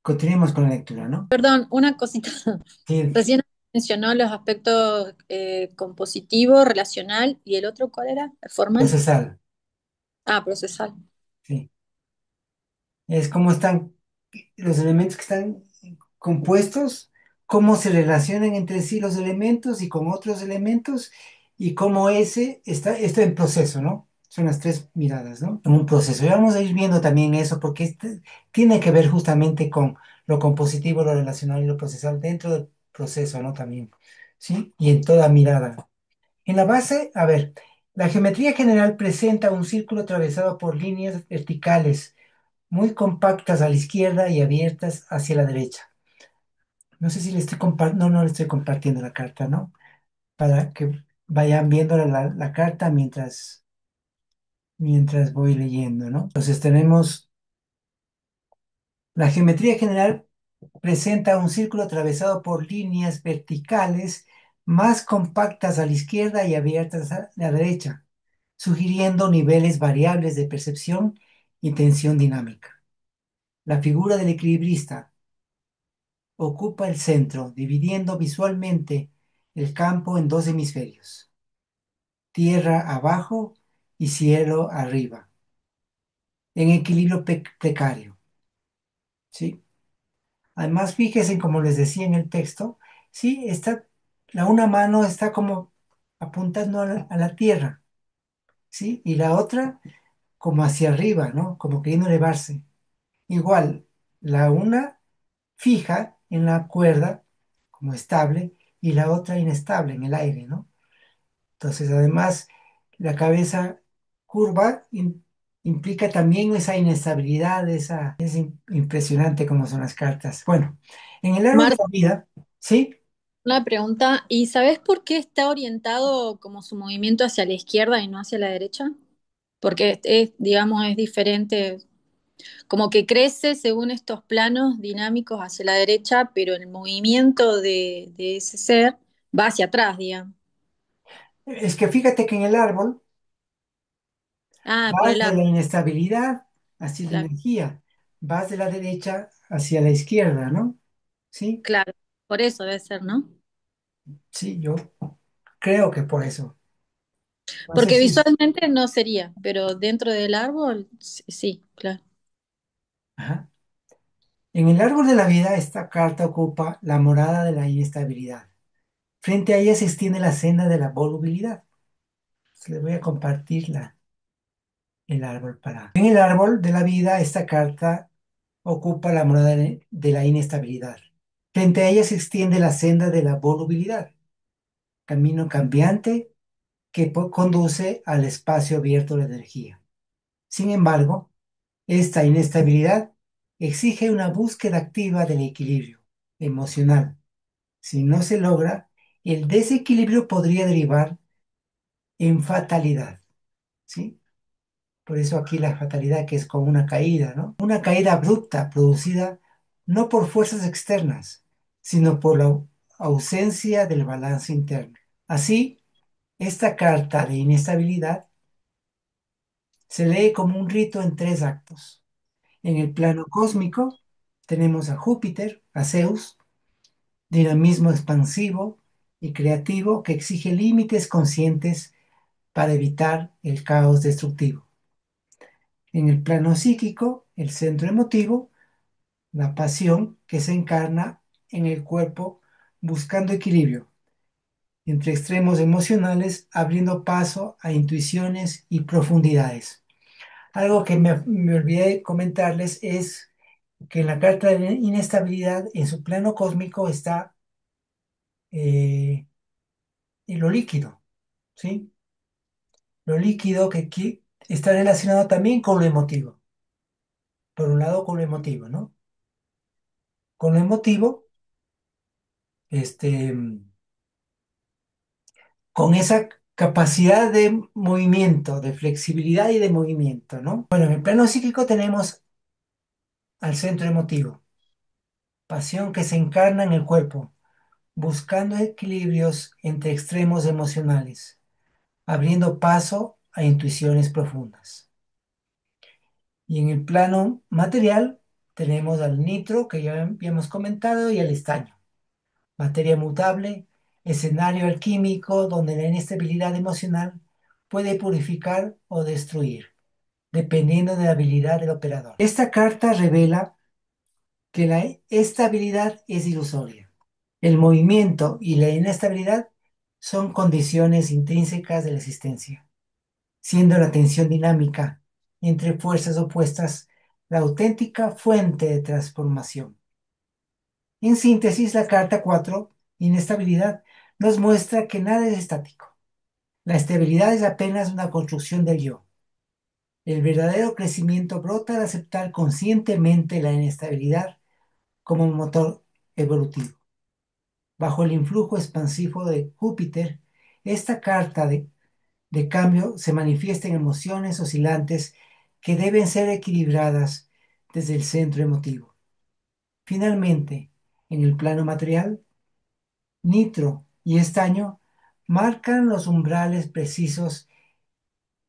continuemos con la lectura, ¿no? Perdón, una cosita. Sí, Recién mencionó los aspectos compositivo, relacional y el otro, ¿cuál era? ¿Formal? procesal, Ah, procesal. sí. Es cómo están los elementos que están compuestos, cómo se relacionan entre sí los elementos y con otros elementos y cómo ese está en proceso, ¿no? Son las tres miradas, ¿no? En un proceso. Y vamos a ir viendo también eso porque tiene que ver justamente con lo compositivo, lo relacional y lo procesal dentro del proceso, ¿no? También, ¿sí? Y en toda mirada. En la base, a ver, la geometría general presenta un círculo atravesado por líneas verticales muy compactas a la izquierda y abiertas hacia la derecha. No sé si le estoy compartiendo, no, no le estoy compartiendo la carta, ¿no? Para que vayan viendo la carta mientras voy leyendo, ¿no? Entonces tenemos, la geometría general presenta un círculo atravesado por líneas verticales más compactas a la izquierda y abiertas a la derecha, sugiriendo niveles variables de percepción y tensión dinámica. La figura del equilibrista ocupa el centro, dividiendo visualmente el campo en dos hemisferios, tierra abajo y cielo arriba, en equilibrio precario, ¿sí? Además, fíjense, como les decía en el texto, sí, una mano está como apuntando a la tierra, ¿sí? Y la otra como hacia arriba, ¿no? Como queriendo elevarse. Igual, la una fija en la cuerda como estable y la otra inestable en el aire, ¿no? Entonces, además, la cabeza curva implica también esa inestabilidad, es impresionante como son las cartas. Bueno, en el árbol de Mar, la vida, ¿sí? una pregunta. ¿Y sabes por qué está orientado como su movimiento hacia la izquierda y no hacia la derecha? Porque digamos, es diferente, como que crece según estos planos dinámicos hacia la derecha, pero el movimiento de ese ser va hacia atrás, digamos. Es que fíjate que en el árbol Ah, por vas el de la árbol, inestabilidad hacia la claro, energía, vas de la derecha hacia la izquierda, ¿no? ¿Sí? claro. Por eso debe ser, ¿no? Sí, yo creo que por eso. Porque Entonces, sí. visualmente no sería, pero dentro del árbol, sí, claro. Ajá. En el árbol de la vida, esta carta ocupa la morada de la inestabilidad. Frente a ella se extiende la senda de la volubilidad. Les voy a compartir el árbol para. En el árbol de la vida, esta carta ocupa la morada de la inestabilidad. Frente a ella se extiende la senda de la volubilidad, camino cambiante que conduce al espacio abierto de la energía. Sin embargo, esta inestabilidad exige una búsqueda activa del equilibrio emocional. Si no se logra, el desequilibrio podría derivar en fatalidad, ¿sí? Por eso aquí la fatalidad, que es como una caída, ¿no? Una caída abrupta producida no por fuerzas externas, sino por la ausencia del balance interno. Así, esta carta de inestabilidad se lee como un rito en tres actos. En el plano cósmico tenemos a Júpiter, a Zeus, dinamismo expansivo y creativo que exige límites conscientes para evitar el caos destructivo. En el plano psíquico, el centro emotivo, la pasión que se encarna en el cuerpo buscando equilibrio. entre extremos emocionales, abriendo paso a intuiciones y profundidades. Algo que me olvidé comentarles es que en la carta de inestabilidad, en su plano cósmico, está en lo líquido, ¿sí? Lo líquido que aquí está relacionado también con lo emotivo. Por un lado, con lo emotivo, ¿no? Con lo emotivo, este, con esa capacidad de movimiento, de flexibilidad y de movimiento, ¿no? Bueno, en el plano psíquico tenemos al centro emotivo, pasión que se encarna en el cuerpo, buscando equilibrios entre extremos emocionales, abriendo paso a intuiciones profundas. Y en el plano material tenemos al nitro, que ya habíamos comentado, y al estaño, materia mutable, escenario alquímico donde la inestabilidad emocional puede purificar o destruir, dependiendo de la habilidad del operador. Esta carta revela que la estabilidad es ilusoria. El movimiento y la inestabilidad son condiciones intrínsecas de la existencia, siendo la tensión dinámica entre fuerzas opuestas la auténtica fuente de transformación. En síntesis, la carta 4, inestabilidad, nos muestra que nada es estático. La estabilidad es apenas una construcción del yo. El verdadero crecimiento brota al aceptar conscientemente la inestabilidad como un motor evolutivo. Bajo el influjo expansivo de Júpiter, esta carta de cambio se manifiesta en emociones oscilantes que deben ser equilibradas desde el centro emotivo. Finalmente, en el plano material, nitro y estaño marcan los umbrales precisos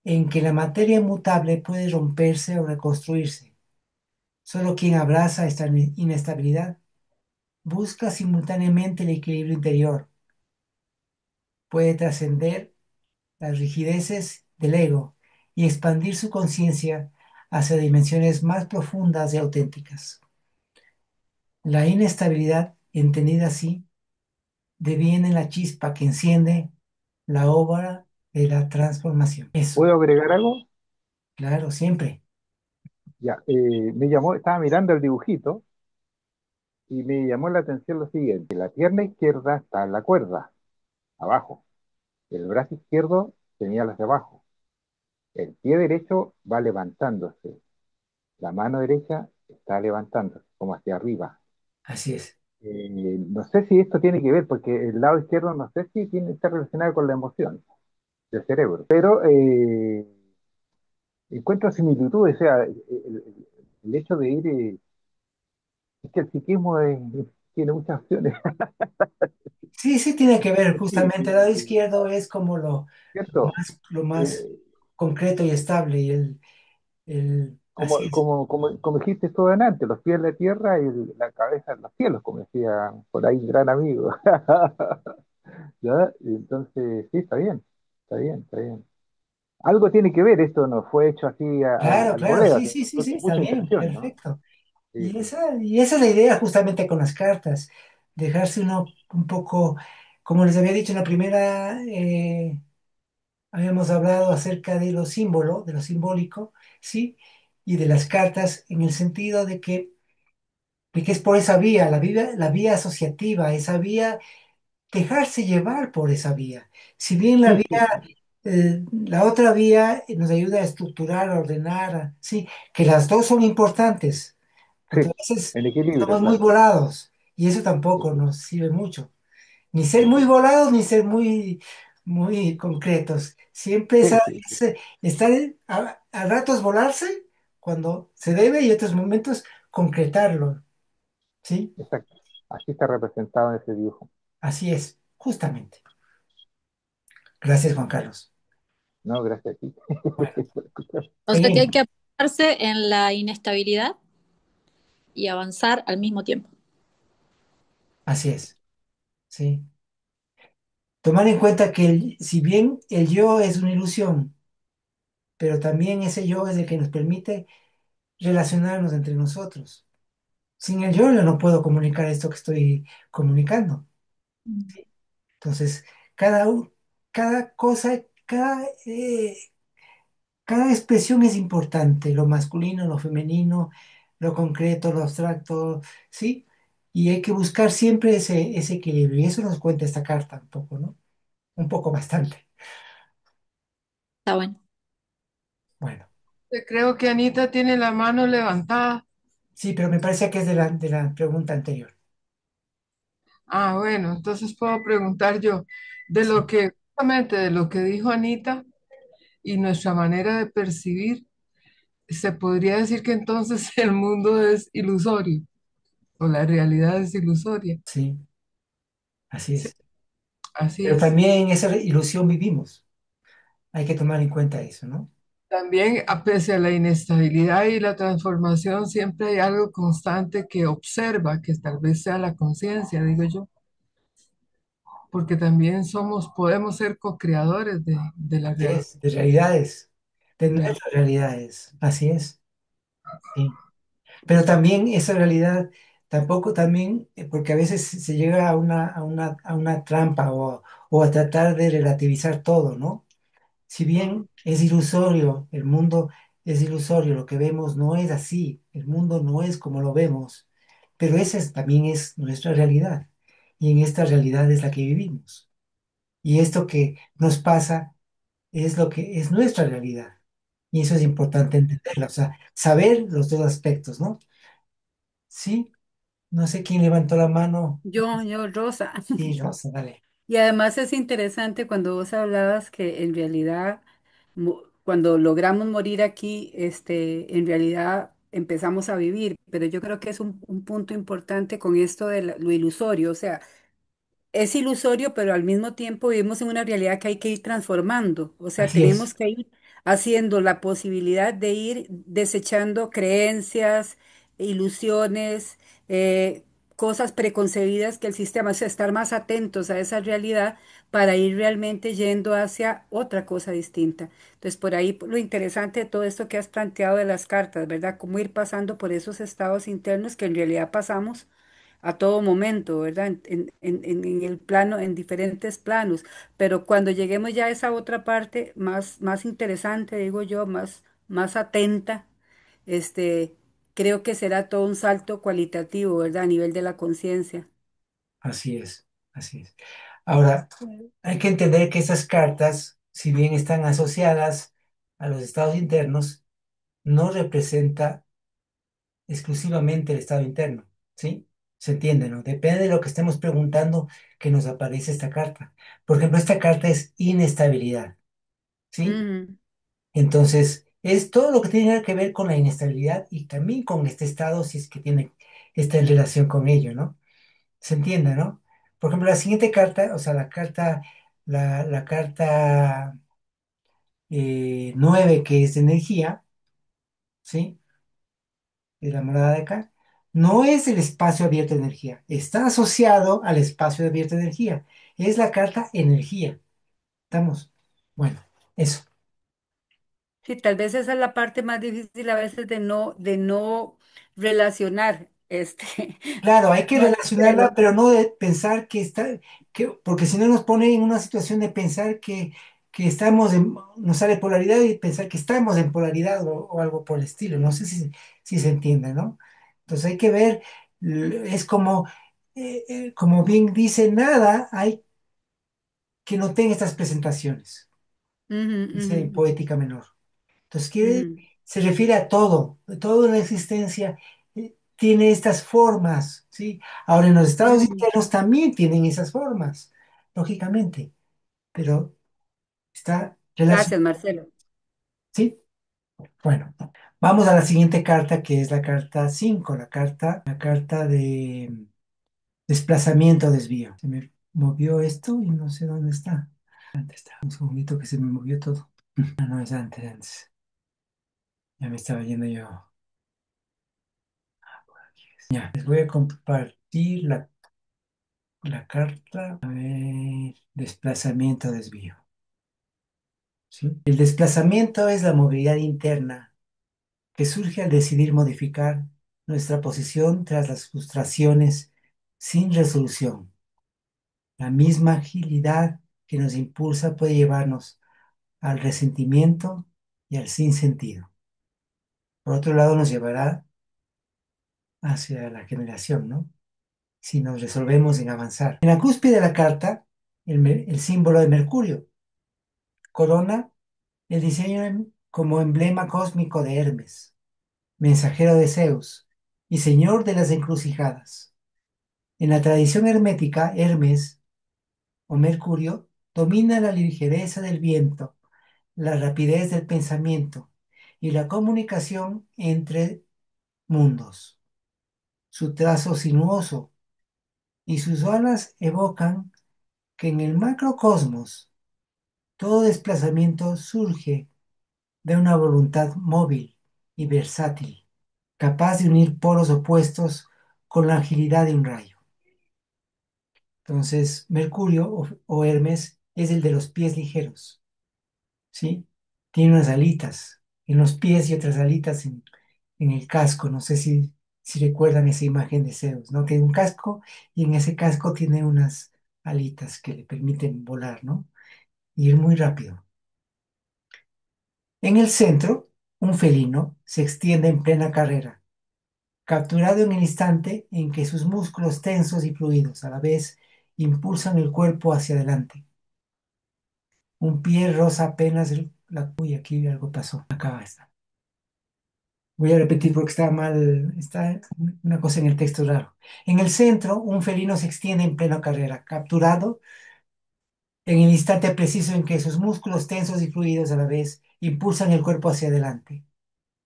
en que la materia mutable puede romperse o reconstruirse. Solo quien abraza esta inestabilidad busca simultáneamente el equilibrio interior, puede trascender las rigideces del ego y expandir su conciencia hacia dimensiones más profundas y auténticas. La inestabilidad, entendida así, deviene la chispa que enciende la obra de la transformación. Eso, ¿Puedo agregar algo? claro, siempre. Ya, me llamó, estaba mirando el dibujito y me llamó la atención lo siguiente. La pierna izquierda está en la cuerda, abajo. El brazo izquierdo señala hacia abajo. El pie derecho va levantándose. La mano derecha está levantándose, como hacia arriba. Así es. No sé si esto tiene que ver, porque el lado izquierdo no sé si tiene, está relacionado con la emoción del cerebro, pero encuentro similitudes, o sea, el hecho de ir, es que el psiquismo tiene muchas opciones. Sí, sí tiene que ver, Sí, justamente el lado izquierdo es como ¿cierto? lo más Eh, concreto y estable y así es. como dijiste tú antes, los pies en la tierra y la cabeza en los cielos, como decía por ahí un gran amigo. ¿Ya? Y entonces, sí, está bien, está bien, está bien. Algo tiene que ver, esto no fue hecho así Claro, al claro, voleo, sí, sí, sí, fue sí, con está mucha bien, intención, ¿no? perfecto. Sí, sí. Y esa es la idea justamente con las cartas, dejarse uno un poco, como les había dicho en la primera, habíamos hablado acerca de lo símbolo, de lo simbólico, ¿sí? Y de las cartas en el sentido de que es por esa vía, la vía asociativa, esa vía, dejarse llevar por esa vía. Si bien Sí, sí, la otra vía nos ayuda a estructurar, a ordenar, sí, que las dos son importantes, porque a sí, veces en equilibrio, somos muy claro. volados y eso Sí, tampoco nos sirve mucho. Ni ser sí, muy sí, volados, ni ser muy concretos. Siempre sí, sí, sí, estar a ratos volarse cuando se debe y otros momentos concretarlo, ¿sí? exacto. Así está representado en ese dibujo. Así es, justamente. Gracias, Juan Carlos. No, gracias a ti Bueno, por escuchar. O sea que hay seguimos. que apoyarse en la inestabilidad y avanzar al mismo tiempo. Así es, sí. Tomar en cuenta que si bien el yo es una ilusión, pero también ese yo es el que nos permite relacionarnos entre nosotros. Sin el yo no puedo comunicar esto que estoy comunicando. Entonces, Cada, cada cosa, cada expresión es importante, lo masculino, lo femenino, lo concreto, lo abstracto, ¿sí? Y hay que buscar siempre ese equilibrio. Y eso nos cuenta esta carta un poco, ¿no? Un poco bastante. Está bueno. Bueno, Creo que Anita tiene la mano levantada. sí, pero me parece que es de la pregunta anterior. Ah, bueno, entonces puedo preguntar yo de Sí, lo que, justamente de lo que dijo Anita y nuestra manera de percibir, se podría decir que entonces el mundo es ilusorio o la realidad es ilusoria. sí, así Sí, es. así Pero es. también en esa ilusión vivimos. Hay que tomar en cuenta eso, ¿no? También, a pese a la inestabilidad y la transformación, siempre hay algo constante que observa, que tal vez sea la conciencia, digo yo, porque también somos, podemos ser co-creadores de la Así realidad. es, de realidades, de ¿No? nuestras realidades. Así es. Sí. Pero también esa realidad, tampoco también, porque a veces se llega a una trampa o a tratar de relativizar todo, ¿no? Si bien es ilusorio, el mundo es ilusorio, lo que vemos no es así, el mundo no es como lo vemos, pero también es nuestra realidad. Y en esta realidad es la que vivimos. Y esto que nos pasa es lo que es nuestra realidad. Y eso es importante entenderlo, o sea, saber los dos aspectos, ¿no? Sí, no sé quién levantó la mano. Yo, Rosa. Sí, Rosa, dale. Y además es interesante cuando vos hablabas que en realidad, cuando logramos morir aquí, en realidad empezamos a vivir, pero yo creo que es un punto importante con esto de lo ilusorio, o sea, es ilusorio, pero al mismo tiempo vivimos en una realidad que hay que ir transformando. O sea, Así tenemos es, que ir haciendo la posibilidad de ir desechando creencias, ilusiones, cosas preconcebidas que el sistema, o sea, estar más atentos a esa realidad para ir realmente yendo hacia otra cosa distinta. Entonces, por ahí lo interesante de todo esto que has planteado de las cartas, ¿verdad? Cómo ir pasando por esos estados internos que en realidad pasamos a todo momento, ¿verdad? En el plano, en diferentes planos, pero cuando lleguemos ya a esa otra parte más interesante, digo yo, más atenta, este, creo que será todo un salto cualitativo, ¿verdad? A nivel de la conciencia. así es, así es. Ahora, hay que entender que esas cartas, si bien están asociadas a los estados internos, no representa exclusivamente el estado interno, ¿sí? Se entiende, ¿no? Depende de lo que estemos preguntando que nos aparece esta carta. Por ejemplo, esta carta es inestabilidad, ¿sí? Ujú, Entonces, es todo lo que tiene que ver con la inestabilidad y también con este estado, si es que está en relación con ello, ¿no? Se entiende, ¿no? Por ejemplo, la siguiente carta, o sea, la carta 9, que es de energía, ¿sí? De la morada de acá, no es el espacio abierto de energía, está asociado al espacio abierto de energía. Es la carta energía. ¿Estamos? Bueno, eso. sí, tal vez esa es la parte más difícil a veces de no relacionar, Claro, hay que no relacionarla, hacerlo. pero no de pensar porque si no nos pone en una situación de pensar que nos sale polaridad y pensar que estamos en polaridad o algo por el estilo. No sé si se entiende, ¿no? Entonces hay que ver, es como bien dice, nada hay que no tenga estas presentaciones, Ujú, dice ujú, poética menor. Entonces ujú, se refiere a todo en la existencia tiene estas formas, ¿sí? Ahora en los estados ujú. internos también tienen esas formas, lógicamente, pero está relacionado, Gracias, Marcelo. ¿sí? Bueno, vamos a la siguiente carta que es la carta 5, la carta de desplazamiento, desvío. Se me movió esto y no sé dónde está. ¿Dónde está? Un segundito que se me movió todo. Ah, no, es antes. Ya me estaba yendo yo. Ya, les voy a compartir la carta. A ver, desplazamiento, desvío. ¿Sí? El desplazamiento es la movilidad interna que surge al decidir modificar nuestra posición tras las frustraciones sin resolución. La misma agilidad que nos impulsa puede llevarnos al resentimiento y al sinsentido. Por otro lado, nos llevará hacia la generación, ¿no? Si nos resolvemos en avanzar. En la cúspide de la carta, el símbolo de Mercurio corona el diseño como emblema cósmico de Hermes, mensajero de Zeus y señor de las encrucijadas. En la tradición hermética, Hermes o Mercurio domina la ligereza del viento, la rapidez del pensamiento y la comunicación entre mundos. Su trazo sinuoso y sus alas evocan que en el macrocosmos todo desplazamiento surge de una voluntad móvil y versátil, capaz de unir polos opuestos con la agilidad de un rayo. Entonces, Mercurio o Hermes es el de los pies ligeros, ¿sí? Tiene unas alitas en los pies y otras alitas en el casco. No sé si recuerdan esa imagen de Zeus, ¿no? Tiene un casco y en ese casco tiene unas alitas que le permiten volar, ¿no? Y ir muy rápido. En el centro, un felino se extiende en plena carrera, capturado en el instante en que sus músculos tensos y fluidos a la vez impulsan el cuerpo hacia adelante. Un pie roza apenas la... Uy, aquí algo pasó. Acá está. Voy a repetir porque está mal, está una cosa en el texto raro. En el centro, un felino se extiende en plena carrera, capturado en el instante preciso en que sus músculos tensos y fluidos a la vez impulsan el cuerpo hacia adelante.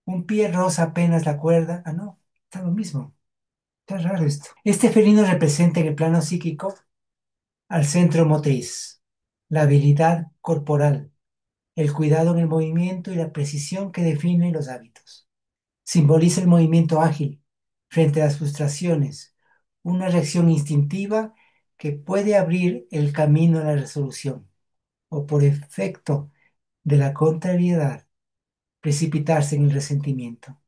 Un pie roza apenas la cuerda. Ah, no, está lo mismo. Está raro esto. Este felino representa en el plano psíquico al centro motriz, la habilidad corporal, el cuidado en el movimiento y la precisión que define los hábitos. Simboliza el movimiento ágil frente a las frustraciones, una reacción instintiva que puede abrir el camino a la resolución o por efecto de la contrariedad, precipitarse en el resentimiento.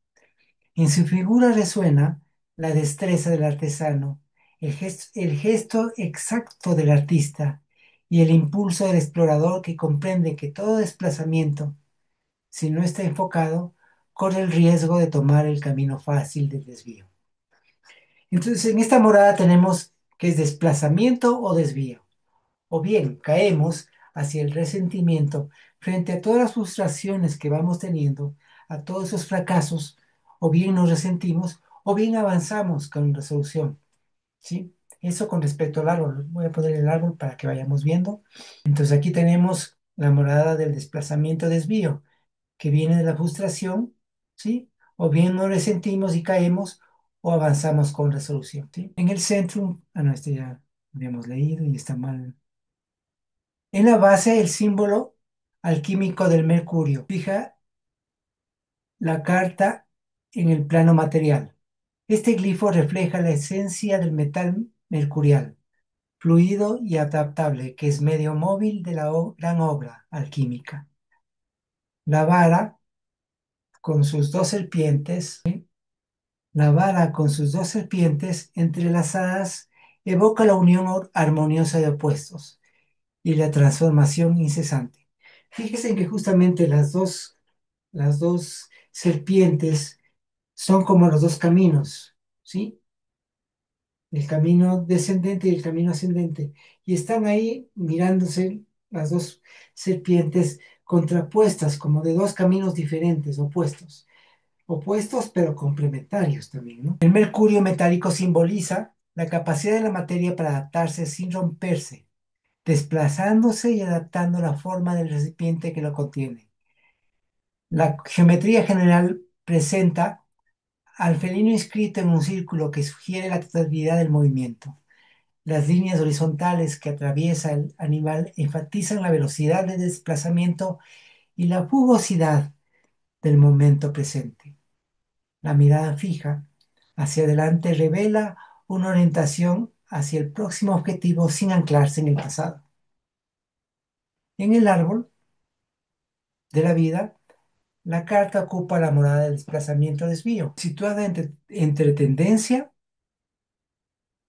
En su figura resuena la destreza del artesano, el gesto exacto del artista y el impulso del explorador que comprende que todo desplazamiento, si no está enfocado, corre el riesgo de tomar el camino fácil del desvío. Entonces, en esta morada tenemos que es desplazamiento o desvío. O bien caemos hacia el resentimiento frente a todas las frustraciones que vamos teniendo, a todos esos fracasos, o bien nos resentimos, o bien avanzamos con resolución, ¿sí? Eso con respecto al árbol. Voy a poner el árbol para que vayamos viendo. Entonces aquí tenemos la morada del desplazamiento-desvío, que viene de la frustración, ¿sí? O bien nos resentimos y caemos, o avanzamos con resolución, ¿sí? En el centro, no, este ya habíamos leído y está mal. En la base, el símbolo alquímico del mercurio fija la carta en el plano material. Este glifo refleja la esencia del metal mercurial, fluido y adaptable, que es medio móvil de la gran obra alquímica. La vara con sus dos serpientes, ¿sí? La vara con sus dos serpientes entrelazadas evoca la unión armoniosa de opuestos y la transformación incesante. Fíjese que justamente las dos serpientes son como los dos caminos, ¿sí? El camino descendente y el camino ascendente. Y están ahí mirándose las dos serpientes contrapuestas, como de dos caminos diferentes, opuestos. Opuestos pero complementarios también, ¿no? El mercurio metálico simboliza la capacidad de la materia para adaptarse sin romperse, desplazándose y adaptando la forma del recipiente que lo contiene. La geometría general presenta al felino inscrito en un círculo que sugiere la totalidad del movimiento. Las líneas horizontales que atraviesa el animal enfatizan la velocidad de desplazamiento y la fugosidad del momento presente. La mirada fija hacia adelante revela una orientación hacia el próximo objetivo sin anclarse en el pasado. En el árbol de la vida, la carta ocupa la morada del desplazamiento-desvío, situada entre tendencia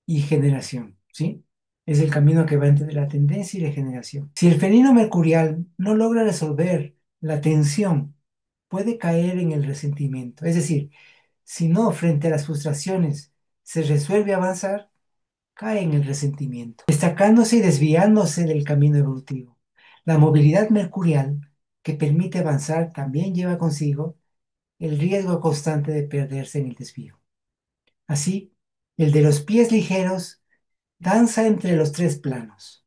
y generación, ¿sí? Es el camino que va entre la tendencia y la generación. Si el felino mercurial no logra resolver la tensión, puede caer en el resentimiento. Es decir, si no, frente a las frustraciones, se resuelve avanzar, cae en el resentimiento, destacándose y desviándose del camino evolutivo. La movilidad mercurial, que permite avanzar, también lleva consigo el riesgo constante de perderse en el desvío. Así, el de los pies ligeros danza entre los tres planos.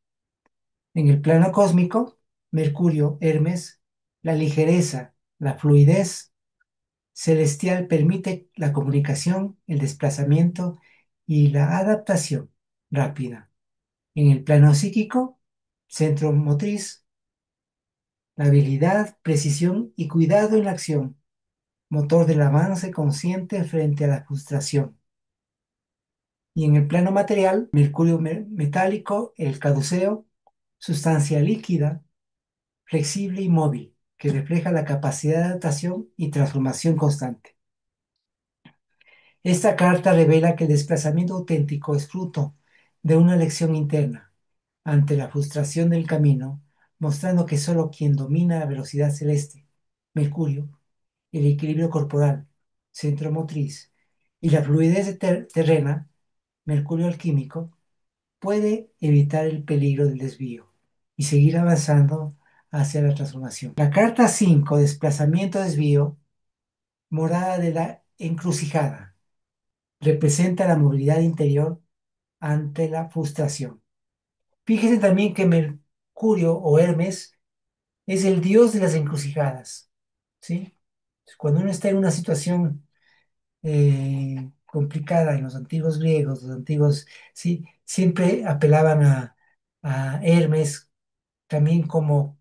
En el plano cósmico, Mercurio, Hermes, la ligereza, la fluidez celestial permite la comunicación, el desplazamiento y la adaptación rápida. En el plano psíquico, centro motriz, la habilidad, precisión y cuidado en la acción, motor del avance consciente frente a la frustración. Y en el plano material, mercurio metálico, el caduceo, sustancia líquida, flexible y móvil, que refleja la capacidad de adaptación y transformación constante. Esta carta revela que el desplazamiento auténtico es fruto de una elección interna ante la frustración del camino, mostrando que solo quien domina la velocidad celeste, Mercurio, el equilibrio corporal, centro motriz, y la fluidez terrena, Mercurio alquímico, puede evitar el peligro del desvío y seguir avanzando hacia la transformación. La carta 5, desplazamiento desvío, morada de la encrucijada, representa la movilidad interior ante la frustración. Fíjense también que Mercurio o Hermes es el dios de las encrucijadas, ¿sí? Cuando uno está en una situación complicada en los antiguos griegos, los antiguos, sí, siempre apelaban a Hermes también como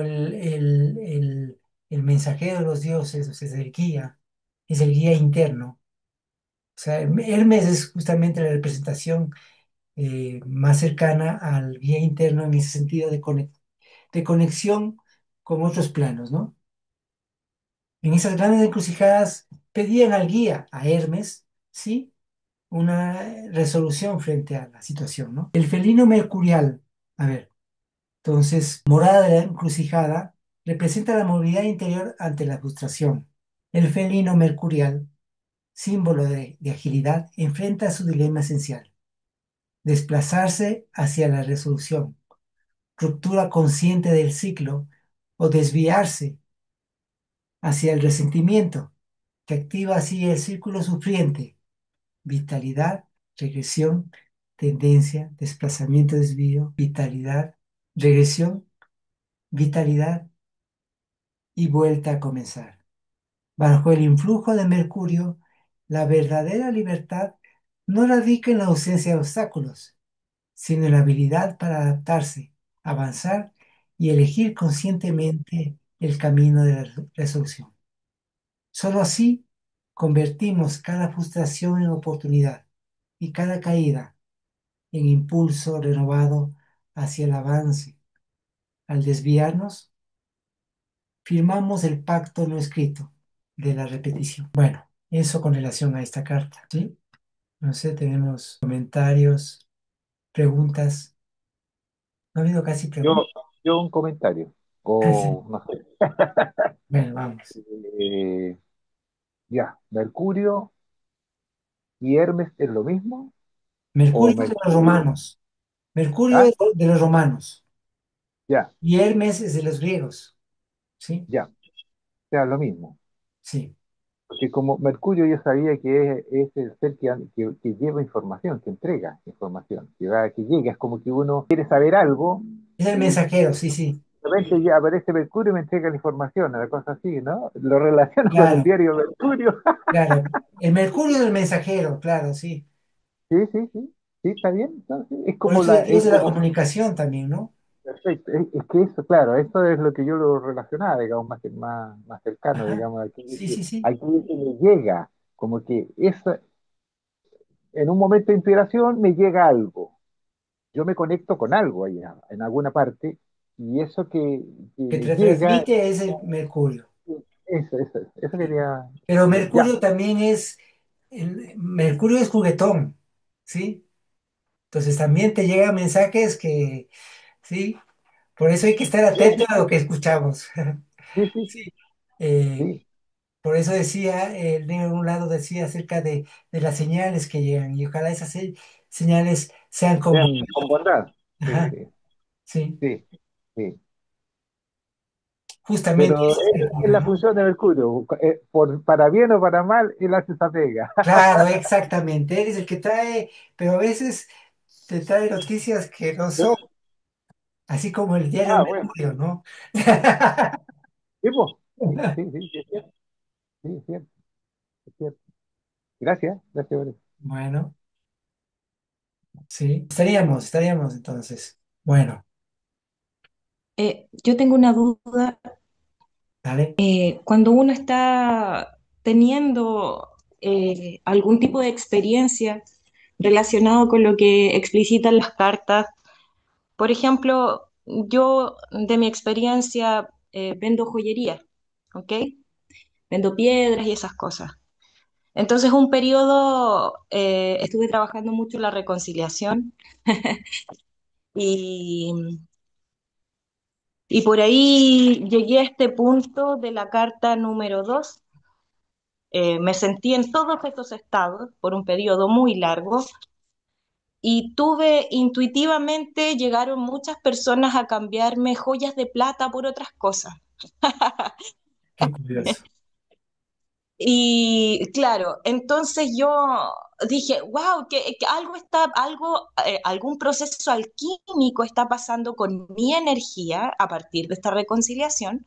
el mensajero de los dioses, o sea, es el guía interno. O sea, Hermes es justamente la representación más cercana al guía interno en ese sentido de conexión con otros planos, ¿no? En esas grandes encrucijadas pedían al guía, a Hermes, ¿sí? Una resolución frente a la situación, ¿no? El felino mercurial, a ver, entonces, morada de la encrucijada, representa la movilidad interior ante la frustración. El felino mercurial, símbolo de agilidad, enfrenta su dilema esencial: desplazarse hacia la resolución, ruptura consciente del ciclo, o desviarse hacia el resentimiento, que activa así el círculo sufriente: vitalidad, regresión, tendencia, desplazamiento, desvío, vitalidad, regresión, vitalidad y vuelta a comenzar. Bajo el influjo de Mercurio, la verdadera libertad no radica en la ausencia de obstáculos, sino en la habilidad para adaptarse, avanzar y elegir conscientemente el camino de la resolución. Solo así convertimos cada frustración en oportunidad y cada caída en impulso renovado hacia el avance. Al desviarnos, firmamos el pacto no escrito de la repetición. Bueno, eso con relación a esta carta, ¿sí? No sé, tenemos comentarios, preguntas. No ha habido casi Yo, preguntas. yo un comentario, Casi. o no sé. Bueno, vamos. Eh, ya, Mercurio y Hermes es lo mismo, o Mercurio es de los Mercurio, romanos. Mercurio ah, es de los romanos ya, y Hermes es de los griegos, ¿sí? ya, o sea, lo mismo. Sí. Porque como Mercurio yo sabía que es el ser que lleva información, que entrega información, que llega, es como que uno quiere saber algo Es el y mensajero, sí, sí. de repente ya aparece Mercurio y me entrega la información, una cosa así, ¿no? Lo relaciono con el Claro, diario Mercurio. claro. El Mercurio es el mensajero, claro, sí. Sí, sí, sí, sí, está bien. Entonces, es Por como eso es la, el dios es de la como, comunicación también, ¿no? perfecto, es que eso, claro, eso es lo que yo lo relacionaba, digamos, más cercano, Ajá. digamos, Sí, sí, sí. aquí me llega, como que eso, en un momento de inspiración me llega algo, yo me conecto con algo allá, en alguna parte, y eso que Que me te llega, transmite es el Mercurio. eso Sí. quería Pero decir. Ya, Mercurio también Mercurio es juguetón, ¿sí? Entonces también te llegan mensajes que, sí, por eso hay que estar atento a lo que escuchamos. Sí, sí, Sí. Eh, sí. por eso decía, el negro en un lado decía acerca de las señales que llegan y ojalá esas señales sean como, Sean con bondad. Sí, ajá, sí, sí, sí, sí. justamente Pero ese es el es punto, la ¿no? función de Mercurio. Para bien o para mal, él hace esa pega. Claro, exactamente, él es el que trae, pero a veces te trae noticias que no son, así como el diario Ah, bueno. Mercurio, ¿no? Sí, po. Sí, sí, sí, sí, es cierto. Sí, es cierto, es cierto. Gracias, gracias por eso. Bueno, sí, estaríamos entonces. Bueno, Yo tengo una duda. dale. Cuando uno está teniendo algún tipo de experiencia relacionado con lo que explicitan las cartas, por ejemplo, yo de mi experiencia vendo joyería, ¿ok? Vendo piedras y esas cosas. Entonces, un periodo estuve trabajando mucho en la reconciliación y, y por ahí llegué a este punto de la carta número 2. Me sentí en todos estos estados por un periodo muy largo y tuve intuitivamente, llegaron muchas personas a cambiarme joyas de plata por otras cosas. Qué curioso. Y claro, entonces yo dije, wow, que algo está, algún proceso alquímico está pasando con mi energía a partir de esta reconciliación,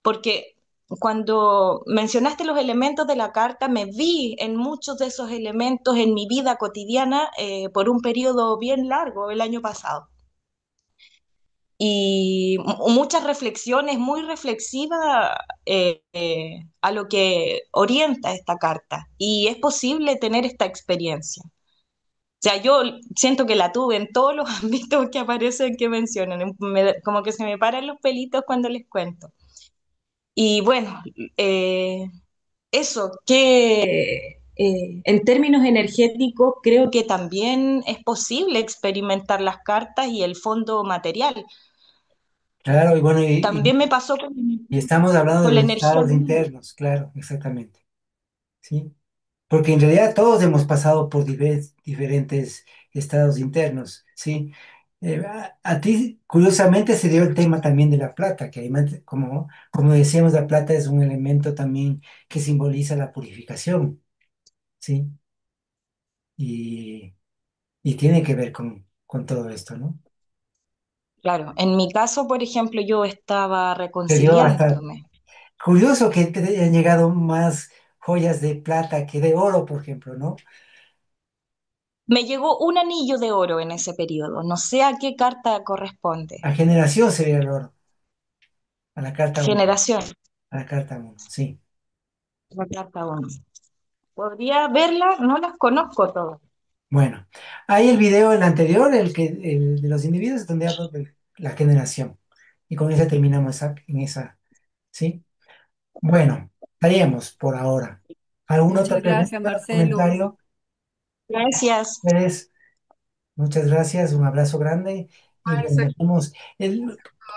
porque cuando mencionaste los elementos de la carta, me vi en muchos de esos elementos en mi vida cotidiana por un periodo bien largo el año pasado. Y muchas reflexiones, muy reflexiva a lo que orienta esta carta. Y es posible tener esta experiencia. O sea, yo siento que la tuve en todos los ámbitos que aparecen, que mencionan. Como que se me paran los pelitos cuando les cuento. Y bueno, eso, que en términos energéticos creo que también es posible experimentar las cartas y el fondo material. Claro, y bueno, También me pasó y estamos hablando de con la los energía estados luna. internos, claro, exactamente. Sí, porque en realidad todos hemos pasado por diferentes estados internos, ¿sí? A ti, curiosamente, se dio el tema también de la plata, que además, como decíamos, la plata es un elemento también que simboliza la purificación, ¿sí? Y, y tiene que ver con todo esto, ¿no? Claro, en mi caso, por ejemplo, yo estaba Te dio hasta, reconciliándome. curioso que te hayan llegado más joyas de plata que de oro, por ejemplo, ¿no? Me llegó un anillo de oro en ese periodo. No sé a qué carta corresponde. A generación sería el oro, a la carta uno, Generación, a la carta uno, sí. la carta uno. Podría verla, no las conozco todas. Bueno, hay el video, el anterior, el de los individuos, donde hablo de la generación. Y con esa terminamos en esa, ¿sí? Bueno, estaríamos por ahora. ¿Alguna otra Muchas gracias, pregunta, Marcelo. comentario? Gracias. Pérez, muchas gracias, un abrazo grande. Y bueno,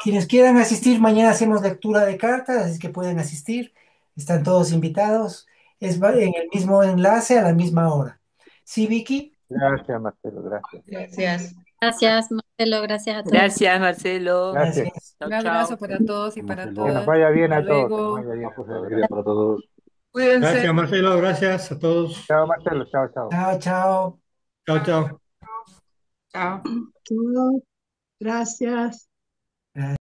quienes quieran asistir, mañana hacemos lectura de cartas, así que pueden asistir. Están todos invitados. En el mismo enlace a la misma hora. ¿Sí, Vicky? Gracias, Marcelo, gracias. Gracias. Gracias, Marcelo, gracias a todos. Gracias, Marcelo. Gracias. Gracias. Chao, Un abrazo chao. para todos y para Que nos todas. vaya bien Hasta a todos, que nos luego. vaya bien. Alegría para todos. Cuídense. Gracias, Marcelo. Gracias a todos. Chao, Marcelo, chao, chao. Chao, chao. Chao, chao. Chao. Chao. Gracias.